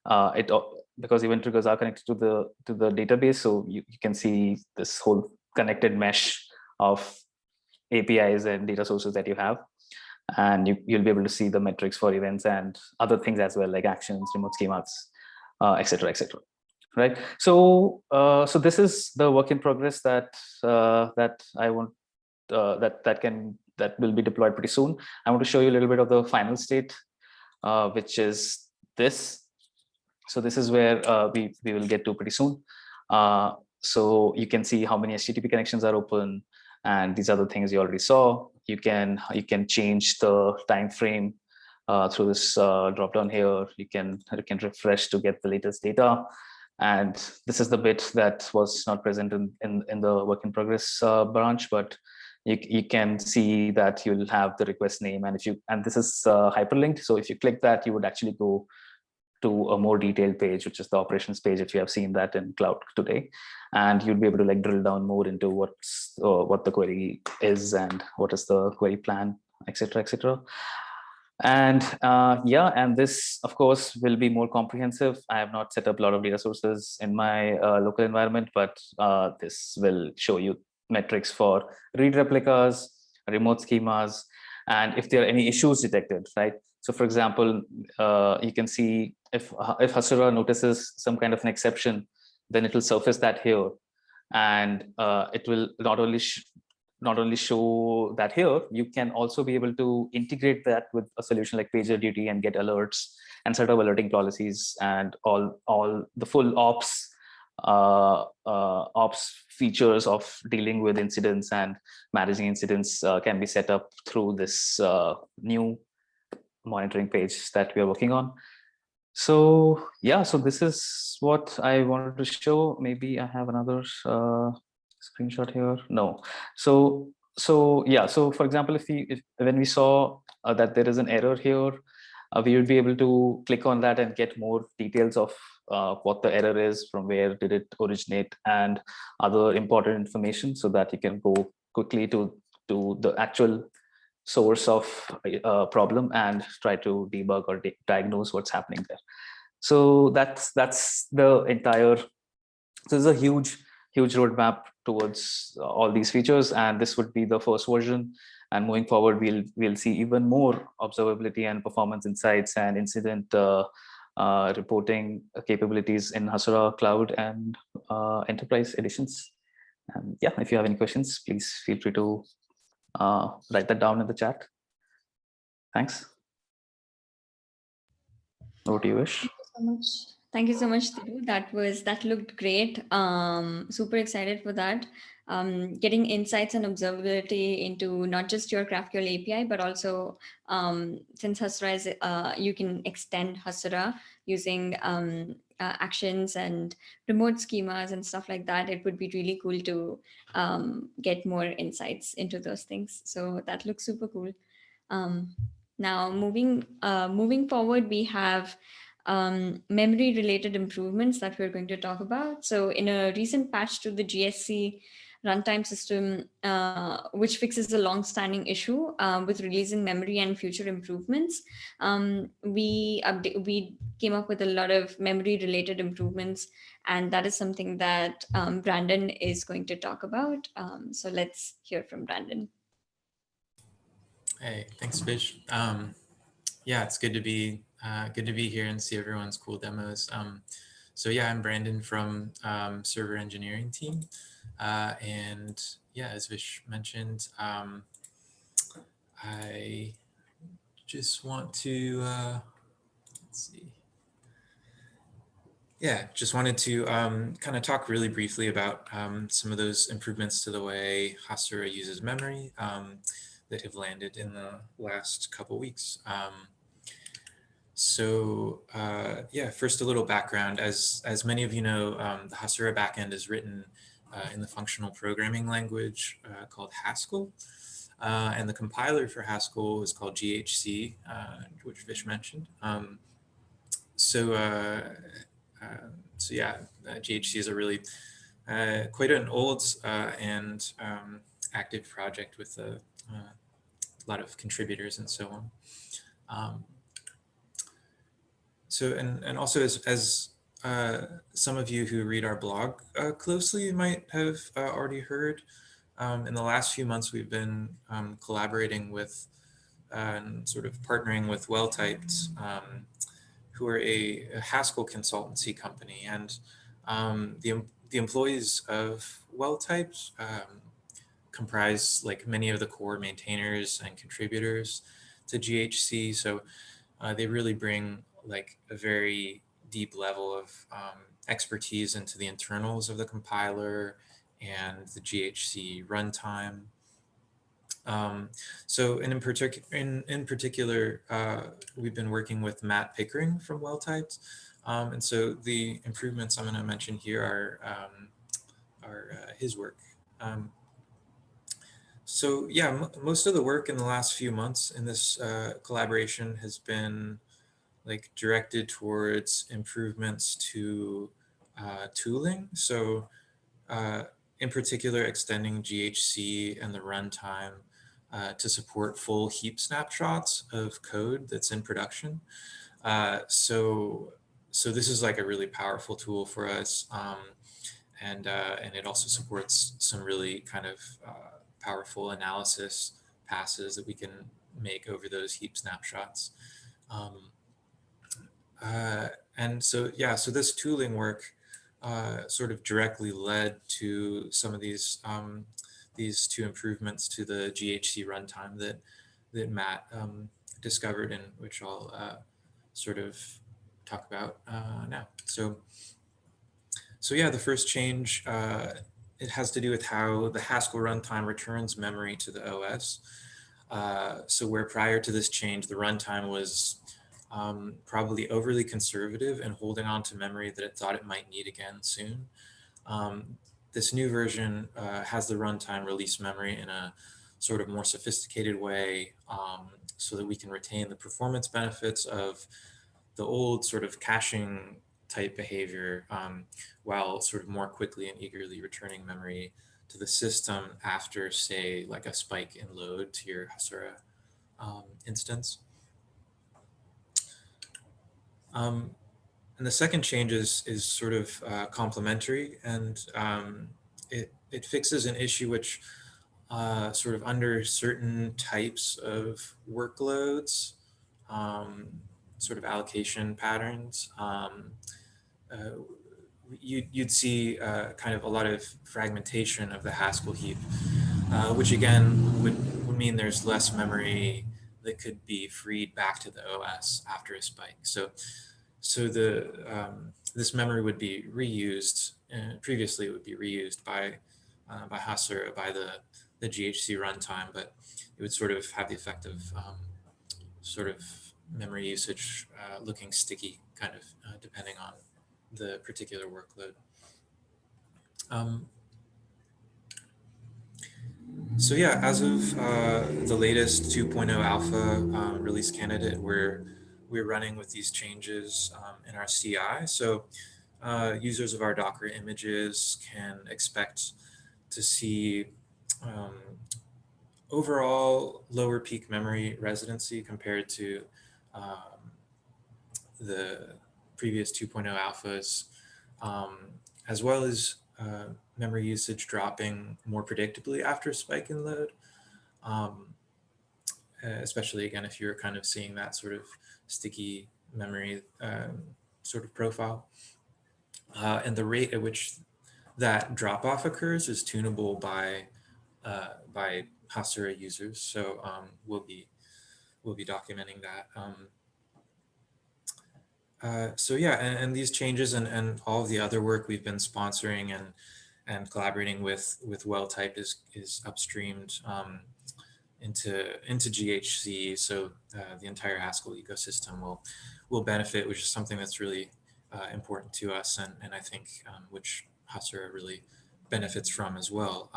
event triggers are connected to the database. So you can see this whole connected mesh of APIs and data sources that you have. And you'll be able to see the metrics for events and other things as well, like actions, remote schemas, et cetera, et cetera. Right. So so this is the work in progress that I want that will be deployed pretty soon. I want to show you a little bit of the final state, which is this. So this is where we will get to pretty soon. So you can see how many HTTP connections are open, and these are the things you already saw. You can change the time frame through this drop down here. You can refresh to get the latest data. And this is the bit that was not present in the work in progress branch, but you can see that you'll have the request name, and this is hyperlinked. So if you click that, you would actually go to a more detailed page, which is the operations page, if you have seen that in Cloud today. And you'd be able to like drill down more into what the query is and what is the query plan, etc., etc. And yeah, and this of course will be more comprehensive. I have not set up a lot of data sources in my local environment, but this will show you metrics for read replicas, remote schemas, and if there are any issues detected, right? So for example, you can see if Hasura notices some kind of an exception, then it will surface that here. And it will not only show that here, you can also be able to integrate that with a solution like PagerDuty and get alerts and set up alerting policies, and all the full ops features of dealing with incidents and managing incidents can be set up through this new monitoring page that we are working on. So yeah, so this is what I wanted to show. Maybe I have another screenshot here. No. So yeah, so for example, when we saw that there is an error here, we would be able to click on that and get more details of what the error is, from where did it originate, and other important information, so that you can go quickly to the actual source of a problem and try to debug or diagnose what's happening there. So that's the entire. So there's a huge roadmap towards all these features, and this would be the first version. And moving forward, we'll see even more observability and performance insights and incident reporting capabilities in Hasura Cloud and Enterprise editions. And yeah, if you have any questions, please feel free to write that down in the chat. Thanks. Over to you, Vish. Thank you so much, Thiru. That looked great. Super excited for that. Getting insights and observability into not just your GraphQL API, but also since Hasura is, you can extend Hasura using actions and remote schemas and stuff like that. It would be really cool to get more insights into those things. So that looks super cool. Now moving forward, we have memory related improvements that we're going to talk about. So in a recent patch to the GSC runtime system, which fixes a long-standing issue with releasing memory and future improvements, we came up with a lot of memory related improvements, and that is something that Brandon is going to talk about. So let's hear from Brandon. Hey, thanks, Vish. Yeah, it's good to be here and see everyone's cool demos. So yeah, I'm Brandon from server engineering team, and yeah, as Vish mentioned, I just want to let's see. Yeah, just wanted to kind of talk really briefly about some of those improvements to the way Hasura uses memory that have landed in the last couple weeks. So yeah, first a little background. As many of you know, the Hasura backend is written in the functional programming language called Haskell. And the compiler for Haskell is called GHC, which Vish mentioned. So yeah, GHC is a really quite an old and active project with a lot of contributors and so on. So and also as some of you who read our blog closely might have already heard, in the last few months we've been collaborating with and sort of partnering with Well-Typed, who are a Haskell consultancy company, and the employees of Well-Typed comprise like many of the core maintainers and contributors to GHC. So they really bring like a very deep level of expertise into the internals of the compiler and the GHC runtime. So in particular, we've been working with Matt Pickering from Well-Typed. And so the improvements I'm going to mention here are his work. So yeah, most of the work in the last few months in this collaboration has been like directed towards improvements to tooling. So in particular, extending GHC and the runtime to support full heap snapshots of code that's in production. So this is like a really powerful tool for us. And it also supports some really kind of powerful analysis passes that we can make over those heap snapshots. And so, yeah, so this tooling work sort of directly led to some of these two improvements to the GHC runtime that Matt discovered, and which I'll sort of talk about now. So yeah, the first change, it has to do with how the Haskell runtime returns memory to the OS. So where prior to this change, the runtime was probably overly conservative and holding on to memory that it thought it might need again soon. This new version has the runtime release memory in a sort of more sophisticated way, so that we can retain the performance benefits of the old sort of caching type behavior, while sort of more quickly and eagerly returning memory to the system after, say, like a spike in load to your Hasura instance. And the second change is sort of complementary, and it fixes an issue which sort of under certain types of workloads, sort of allocation patterns, you'd see kind of a lot of fragmentation of the Haskell heap, which again would mean there's less memory that could be freed back to the OS after a spike. So this memory would be reused. Previously, it would be reused by Hasura, by the GHC runtime, but it would sort of have the effect of sort of memory usage looking sticky, kind of depending on the particular workload. So yeah, as of the latest 2.0 alpha release candidate, we're running with these changes in our CI. So users of our Docker images can expect to see overall lower peak memory residency compared to the previous 2.0 alphas, as well as memory usage dropping more predictably after a spike in load, especially again if you're kind of seeing that sort of sticky memory sort of profile. And the rate at which that drop off occurs is tunable by Hasura users. So we'll be documenting that. So yeah, and these changes and all of the other work we've been sponsoring and collaborating with Well-Typed is upstreamed into GHC. So the entire Haskell ecosystem will benefit, which is something that's really important to us, and I think which Hasura really benefits from as well.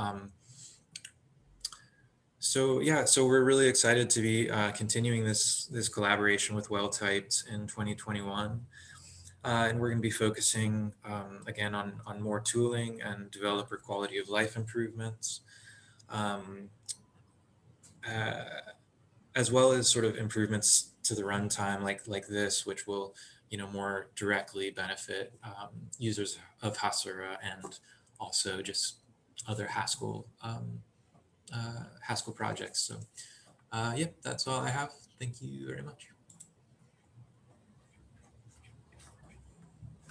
So yeah, so we're really excited to be continuing this collaboration with Well-Typed in 2021. And we're going to be focusing again on more tooling and developer quality of life improvements, as well as sort of improvements to the runtime like this, which will more directly benefit users of Hasura and also just other Haskell Haskell projects. So yep, that's all I have. Thank you very much.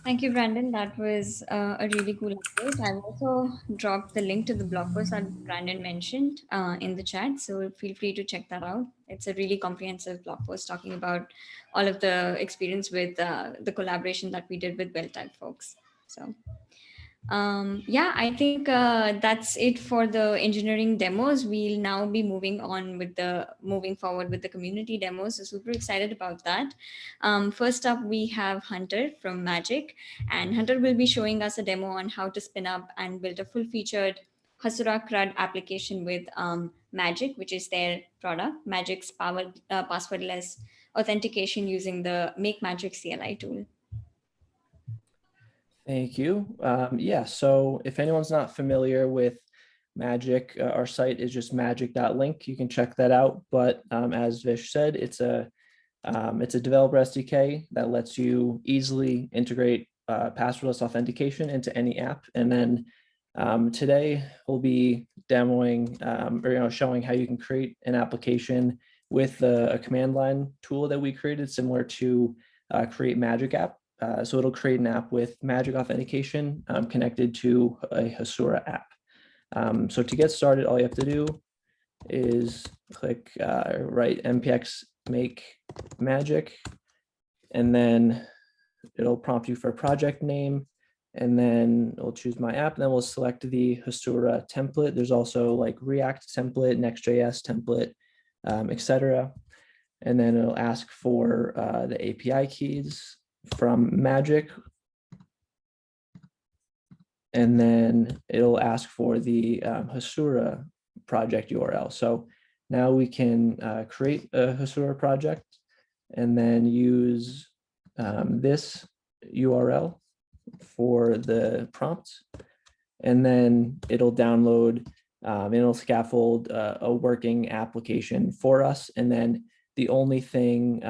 Thank you, Brandon. That was a really cool update. I've also dropped the link to the blog post that Brandon mentioned in the chat, so feel free to check that out. It's a really comprehensive blog post talking about all of the experience with the collaboration that we did with Well-Typed folks. So yeah, I think that's it for the engineering demos. We'll now be moving forward with the community demos. So super excited about that. First up, we have Hunter from Magic, and Hunter will be showing us a demo on how to spin up and build a full-featured Hasura CRUD application with Magic, which is their product, Magic's passwordless authentication using the Make Magic CLI tool. Thank you. Yeah, so if anyone's not familiar with Magic, our site is just magic.link. You can check that out. But as Vish said, it's a developer SDK that lets you easily integrate passwordless authentication into any app. And then today we'll be demoing or showing how you can create an application with a command line tool that we created, similar to Create Magic app. So it'll create an app with Magic authentication connected to a Hasura app. So to get started, all you have to do is click write npx make magic, and then it'll prompt you for a project name, and then it'll choose my app, and then we'll select the Hasura template. There's also like React template, Next.js template, etc. And then it'll ask for the API keys from Magic, and then it'll ask for the Hasura project URL. So now we can create a Hasura project and then use this URL for the prompt, and then it'll download, it'll scaffold a working application for us. And then the only thing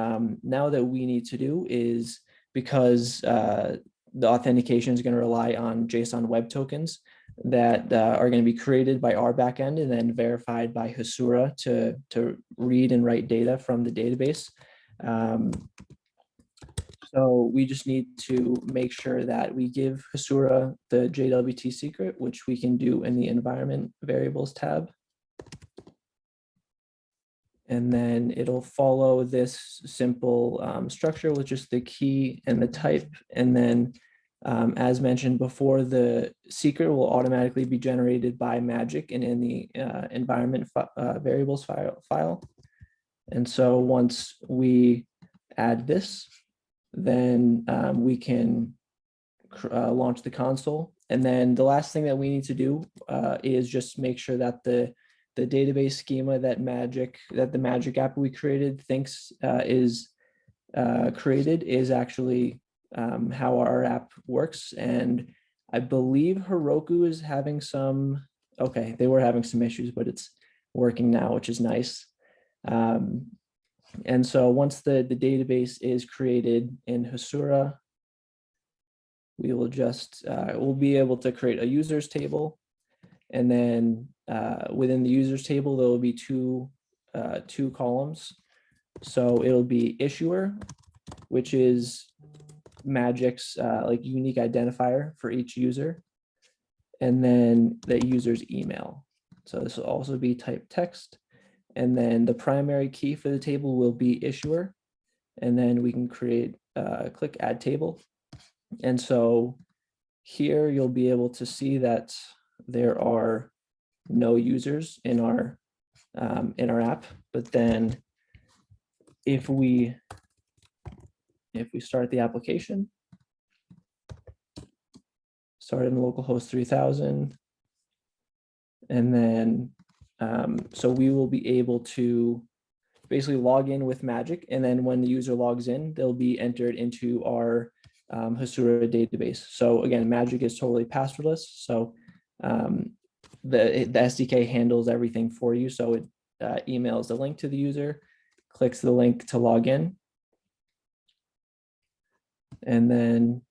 now that we need to do is, because the authentication is going to rely on JSON web tokens that are going to be created by our backend and then verified by Hasura to read and write data from the database. So we just need to make sure that we give Hasura the JWT secret, which we can do in the environment variables tab. And then it'll follow this simple structure with just the key and the type. And then as mentioned before, the secret will automatically be generated by Magic and in the environment variables file. And so once we add this, then we can launch the console. And then the last thing that we need to do is just make sure that the database schema that the Magic app we created thinks is created is actually how our app works. And I believe Heroku is having some, okay, they were having some issues, but it's working now, which is nice. And so once the database is created in Hasura, we will just, we'll be able to create a users table. And then within the users table, there will be two columns. So it'll be issuer, which is Magic's like unique identifier for each user, and then the user's email. So this will also be type text. And then the primary key for the table will be issuer. And then we can create, click add table. And so here you'll be able to see that there are no users in our app. But then if we start the application, start in localhost 3000, and then so we will be able to basically log in with Magic, and then when the user logs in, they'll be entered into our Hasura database. So again, Magic is totally passwordless. So the SDK handles everything for you. So it emails the link to the user, clicks the link to log in, and then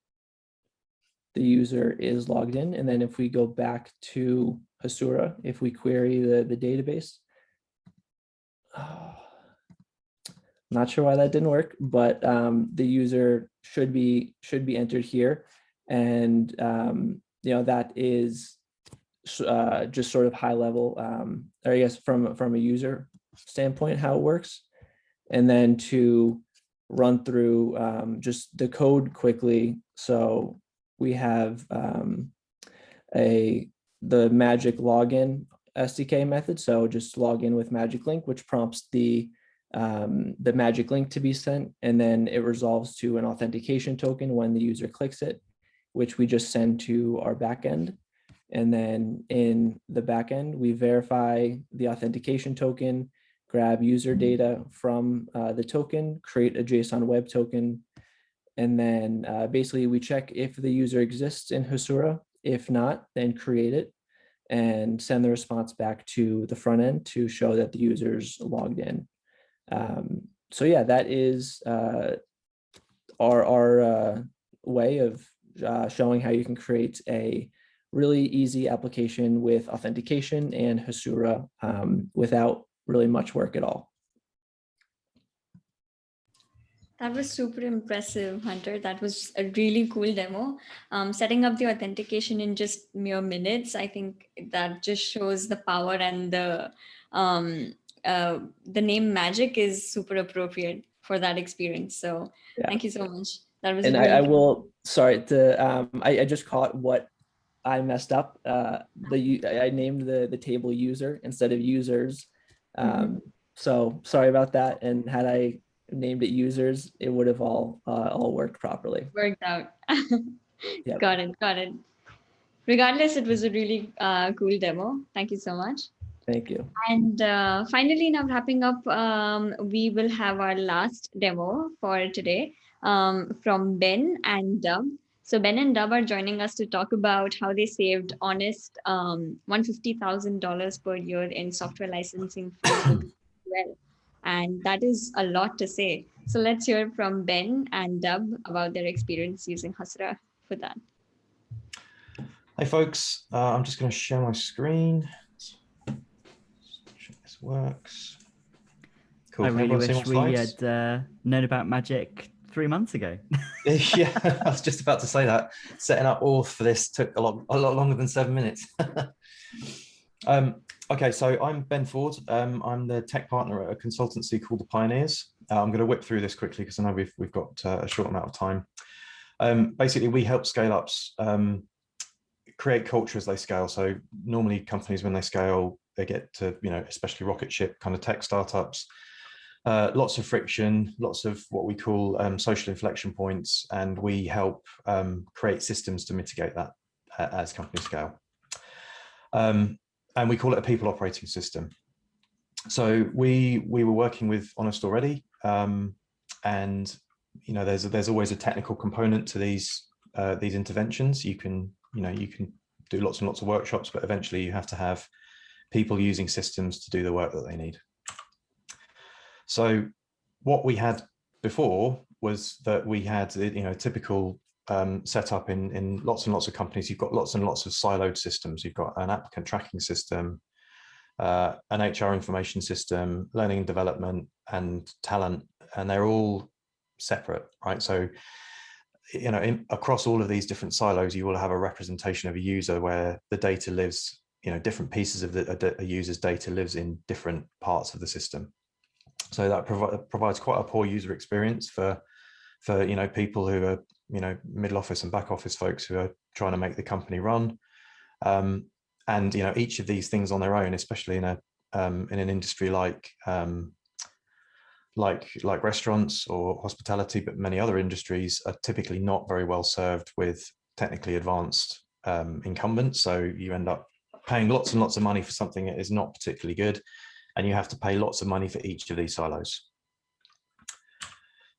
the user is logged in. And then if we go back to Hasura, if we query the database, not sure why that didn't work, but the user should be entered here. And you know, that is just sort of high level, or I guess from a user standpoint, how it works. And then to run through just the code quickly. So we have the Magic login SDK method. So just log in with Magic Link, which prompts the Magic Link to be sent, and then it resolves to an authentication token when the user clicks it, which we just send to our backend. And then in the backend, we verify the authentication token grab user data from the token, create a JSON web token, and then basically we check if the user exists in Hasura. If not, then create it and send the response back to the front end to show that the user's logged in. So yeah, that is our way of showing how you can create a really easy application with authentication and Hasura without really much work at all. That was super impressive, Hunter. That was a really cool demo. Setting up the authentication in just mere minutes, I think that just shows the power, and the name Magic is super appropriate for that experience. So Yeah. thank you so much. That was And really I cool. will, sorry, I just caught what I messed up. I named the table user instead of users. So sorry about that. And had I named it users, it would have all worked properly. Worked out. Yep. Got it. Regardless, it was a really cool demo. Thank you so much. Thank you. And finally, now wrapping up, we will have our last demo for today from Ben and Dub. So Ben and Dub are joining us to talk about how they saved honest $150,000 per year in software licensing fees. Well, and that is a lot to say. So let's hear from Ben and Dub about their experience using Hasura for that. Hi folks, I'm just going to share my screen. Check this works. Cool. I Can really everyone see wish my we slides? had known about Magic 3 months ago. Yeah, I was just about to say that. Setting up auth for this took a lot longer than 7 minutes. Okay, so I'm Ben Ford. I'm the tech partner at a consultancy called The Pioneers. I'm going to whip through this quickly because I know we've got a short amount of time. Basically, we help scale-ups create culture as they scale. So normally companies, when they scale, they get to, especially rocket ship kind of tech startups, lots of friction, lots of what we call social inflection points, and we help create systems to mitigate that as companies scale. And we call it a people operating system. So we were working with Honest already, and there's always a technical component to these interventions. You can do lots and lots of workshops, but eventually you have to have people using systems to do the work that they need. So what we had before was that we had typical setup in lots and lots of companies. You've got lots and lots of siloed systems. You've got an applicant tracking system, an HR information system, learning and development, and talent, and they're all separate, right? So across all of these different silos, you will have a representation of a user where the data lives, different pieces of a user's data lives in different parts of the system. So that provides quite a poor user experience for people who are middle office and back office folks who are trying to make the company run. And each of these things on their own, especially in an industry like restaurants or hospitality, but many other industries, are typically not very well served with technically advanced incumbents. So you end up paying lots and lots of money for something that is not particularly good, and you have to pay lots of money for each of these silos.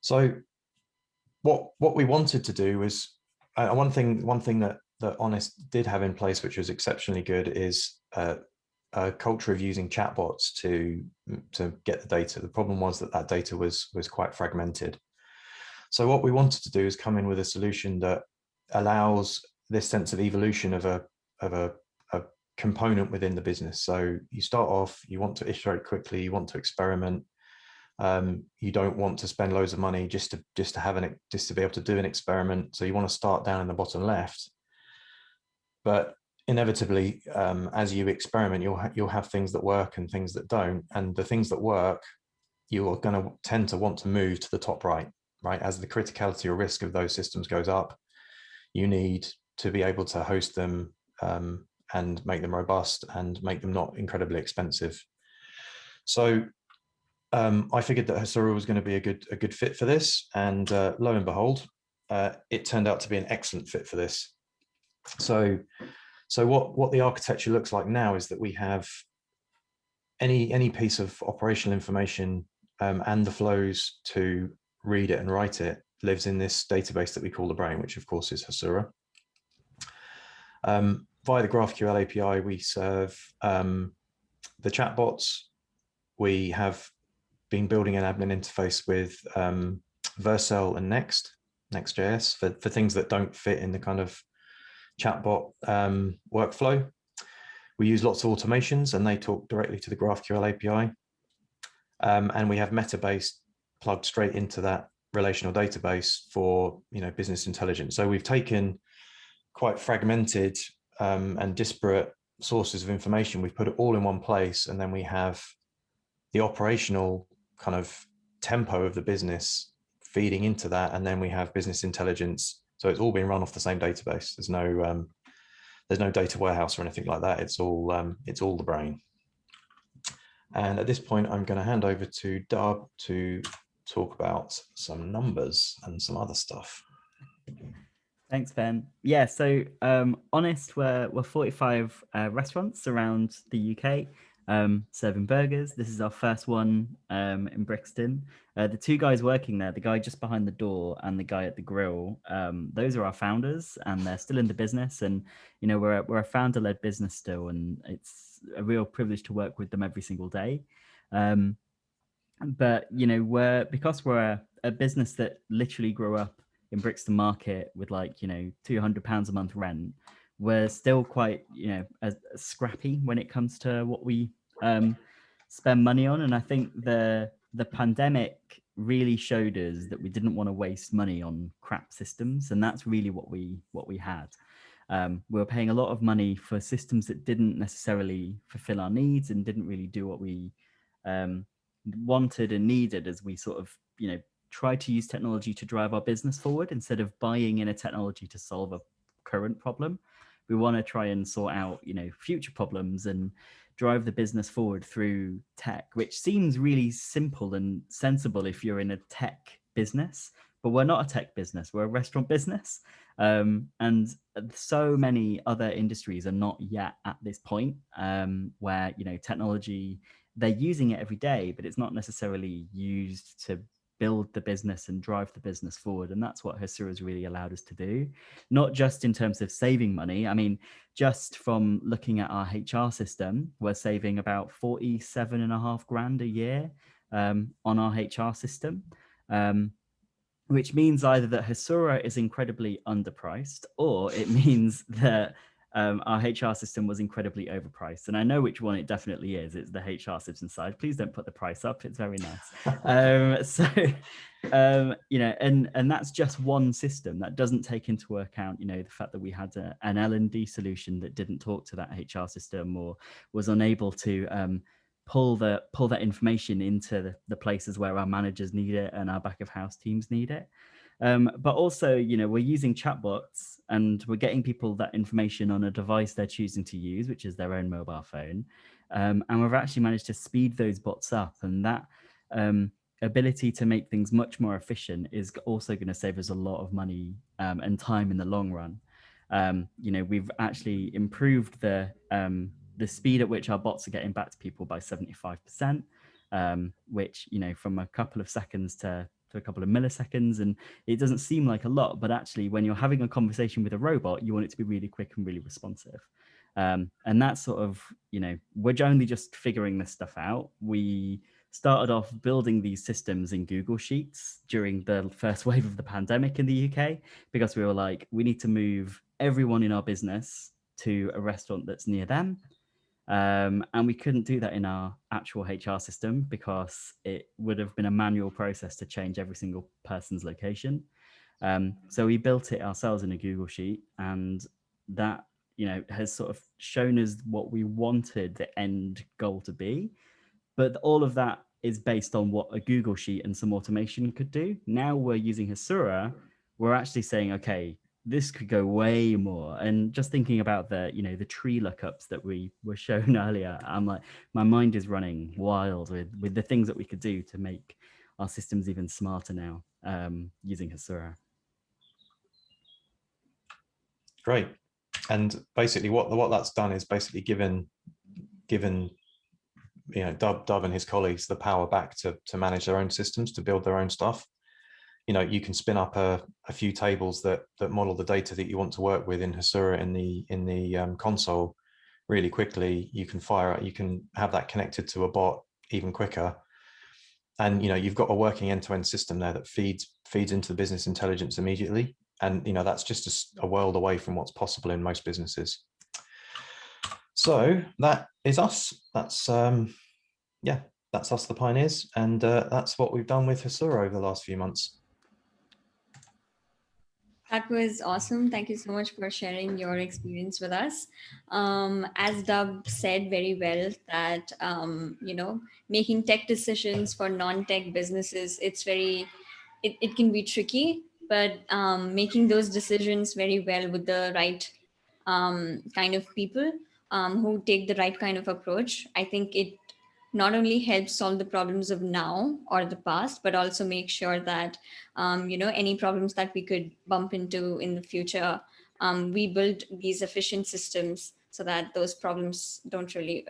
So what we wanted to do was one thing that Honest did have in place, which was exceptionally good, is a culture of using chatbots to get the data. The problem was that data was quite fragmented. So what we wanted to do is come in with a solution that allows this sense of evolution of a component within the business. So you start off, you want to iterate quickly, you want to experiment. You don't want to spend loads of money just to be able to do an experiment. So you want to start down in the bottom left. But inevitably, as you experiment, you'll have things that work and things that don't. And the things that work, you are going to tend to want to move to the top right? As the criticality or risk of those systems goes up, you need to be able to host them and make them robust and make them not incredibly expensive. So I figured that Hasura was going to be a good fit for this, and lo and behold, it turned out to be an excellent fit for this. So what the architecture looks like now is that we have any piece of operational information and the flows to read it and write it lives in this database that we call the brain, which of course is Hasura. Via the GraphQL API, we serve the chatbots. We have been building an admin interface with Vercel and Next.js for things that don't fit in the kind of chatbot workflow. We use lots of automations and they talk directly to the GraphQL API. And we have Metabase plugged straight into that relational database for business intelligence. So we've taken quite fragmented and disparate sources of information. We've put it all in one place, and then we have the operational kind of tempo of the business feeding into that, and then we have business intelligence. So it's all being run off the same database. There's no data warehouse or anything like that. It's all the brain. And at this point, I'm going to hand over to Dub to talk about some numbers and some other stuff. Thanks, Ben. Yeah, so Honest, we're 45 restaurants around the UK serving burgers. This is our first one in Brixton. The two guys working there, the guy just behind the door and the guy at the grill, those are our founders, and they're still in the business. And we're a founder-led business still, and it's a real privilege to work with them every single day. But because we're a business that literally grew up in Brixton Market with £200 a month rent, we're still quite scrappy when it comes to what we spend money on. And I think the pandemic really showed us that we didn't want to waste money on crap systems, and that's really what we had. We were paying a lot of money for systems that didn't necessarily fulfill our needs and didn't really do what we wanted and needed, as we sort of try to use technology to drive our business forward instead of buying in a technology to solve a current problem. We want to try and sort out future problems and drive the business forward through tech, which seems really simple and sensible if you're in a tech business, but we're not a tech business, we're a restaurant business. And so many other industries are not yet at this point where technology, they're using it every day, but it's not necessarily used to build the business and drive the business forward. And that's what Hasura has really allowed us to do, not just in terms of saving money. I mean, just from looking at our HR system, we're saving about 47.5 grand a year on our HR system, which means either that Hasura is incredibly underpriced, or it means that our HR system was incredibly overpriced. And I know which one it definitely is. It's the HR system side. Please don't put the price up. It's very nice. And that's just one system. That doesn't take into account, the fact that we had an L&D solution that didn't talk to that HR system or was unable to pull that information into the places where our managers need it and our back of house teams need it. But also, we're using chatbots and we're getting people that information on a device they're choosing to use, which is their own mobile phone. And we've actually managed to speed those bots up, and that ability to make things much more efficient is also going to save us a lot of money and time in the long run. We've actually improved the speed at which our bots are getting back to people by 75%, which, from a couple of seconds to a couple of milliseconds. And it doesn't seem like a lot, but actually when you're having a conversation with a robot, you want it to be really quick and really responsive. And that's sort of, we're only just figuring this stuff out. We started off building these systems in Google Sheets during the first wave of the pandemic in the UK, because we were like, we need to move everyone in our business to a restaurant that's near them. And we couldn't do that in our actual HR system because it would have been a manual process to change every single person's location. So we built it ourselves in a Google Sheet, and that has sort of shown us what we wanted the end goal to be. But all of that is based on what a Google Sheet and some automation could do. Now we're using Hasura. We're actually saying, okay, this could go way more. And just thinking about the tree lookups that we were shown earlier, I'm like, my mind is running wild with the things that we could do to make our systems even smarter now using Hasura. Great. And basically what that's done is basically given Dub and his colleagues the power back to manage their own systems, to build their own stuff. You can spin up a few tables that model the data that you want to work with in Hasura in the console really quickly. You can have that connected to a bot even quicker. And you've got a working end-to-end system there that feeds into the business intelligence immediately. And that's just a world away from what's possible in most businesses. So that is us. That's that's us, the pioneers, and that's what we've done with Hasura over the last few months. That was awesome. Thank you so much for sharing your experience with us. As Dub said very well, that making tech decisions for non-tech businesses, it can be tricky, but making those decisions very well with the right kind of people who take the right kind of approach, I think it not only helps solve the problems of now or the past, but also make sure that any problems that we could bump into in the future, we build these efficient systems so that those problems don't really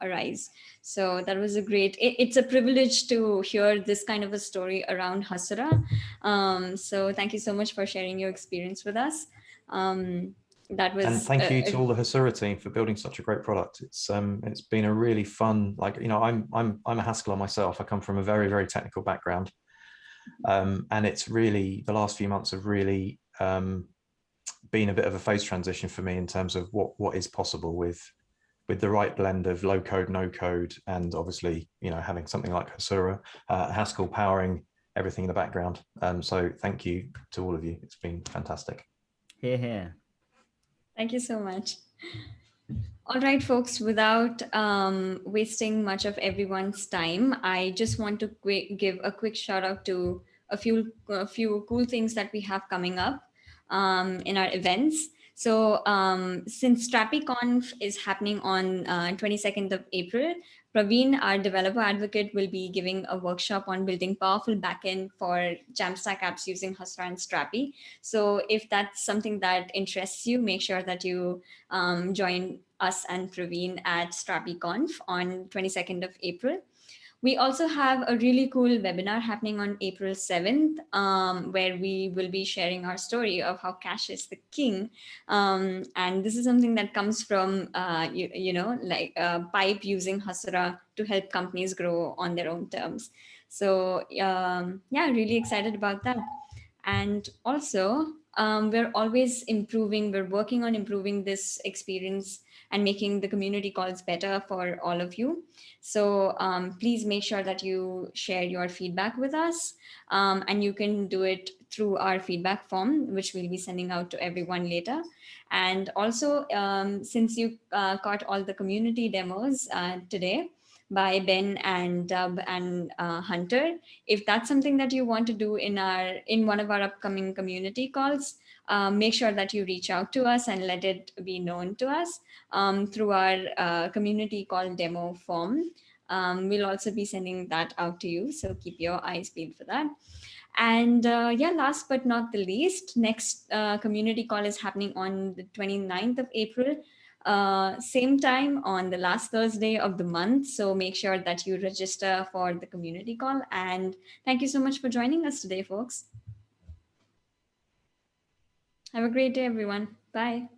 arise. So that was it's a privilege to hear this kind of a story around Hasura. So thank you so much for sharing your experience with us. That was, and thank you to all the Hasura team for building such a great product. It's been a really fun, I'm a Haskellr myself. I come from a very, very technical background, and it's really, the last few months have really been a bit of a phase transition for me in terms of what is possible with the right blend of low code, no code, and obviously having something like Hasura, Haskell powering everything in the background. So thank you to all of you. It's been fantastic. Hear, hear. Thank you so much. All right, folks, without wasting much of everyone's time, I just want to give a quick shout out to a few cool things that we have coming up in our events. So since StrappyConf is happening on 22nd of April, Praveen, our developer advocate, will be giving a workshop on building powerful backend for Jamstack apps using Hasura and Strappy. So if that's something that interests you, make sure that you join us and Praveen at StrappyConf on 22nd of April. We also have a really cool webinar happening on April 7th, where we will be sharing our story of how cache is the king. And this is something that comes from, Pipe using Hasura to help companies grow on their own terms. So really excited about that. And also, we're always improving. We're working on improving this experience and making the community calls better for all of you. So please make sure that you share your feedback with us, and you can do it through our feedback form, which we'll be sending out to everyone later. And also, since you caught all the community demos today by Ben and Dub and Hunter, if that's something that you want to do in one of our upcoming community calls, make sure that you reach out to us and let it be known to us through our community call demo form. We'll also be sending that out to you, so keep your eyes peeled for that. And last but not the least, next community call is happening on the 29th of April, same time on the last Thursday of the month. So make sure that you register for the community call. And thank you so much for joining us today, folks. Have a great day, everyone. Bye.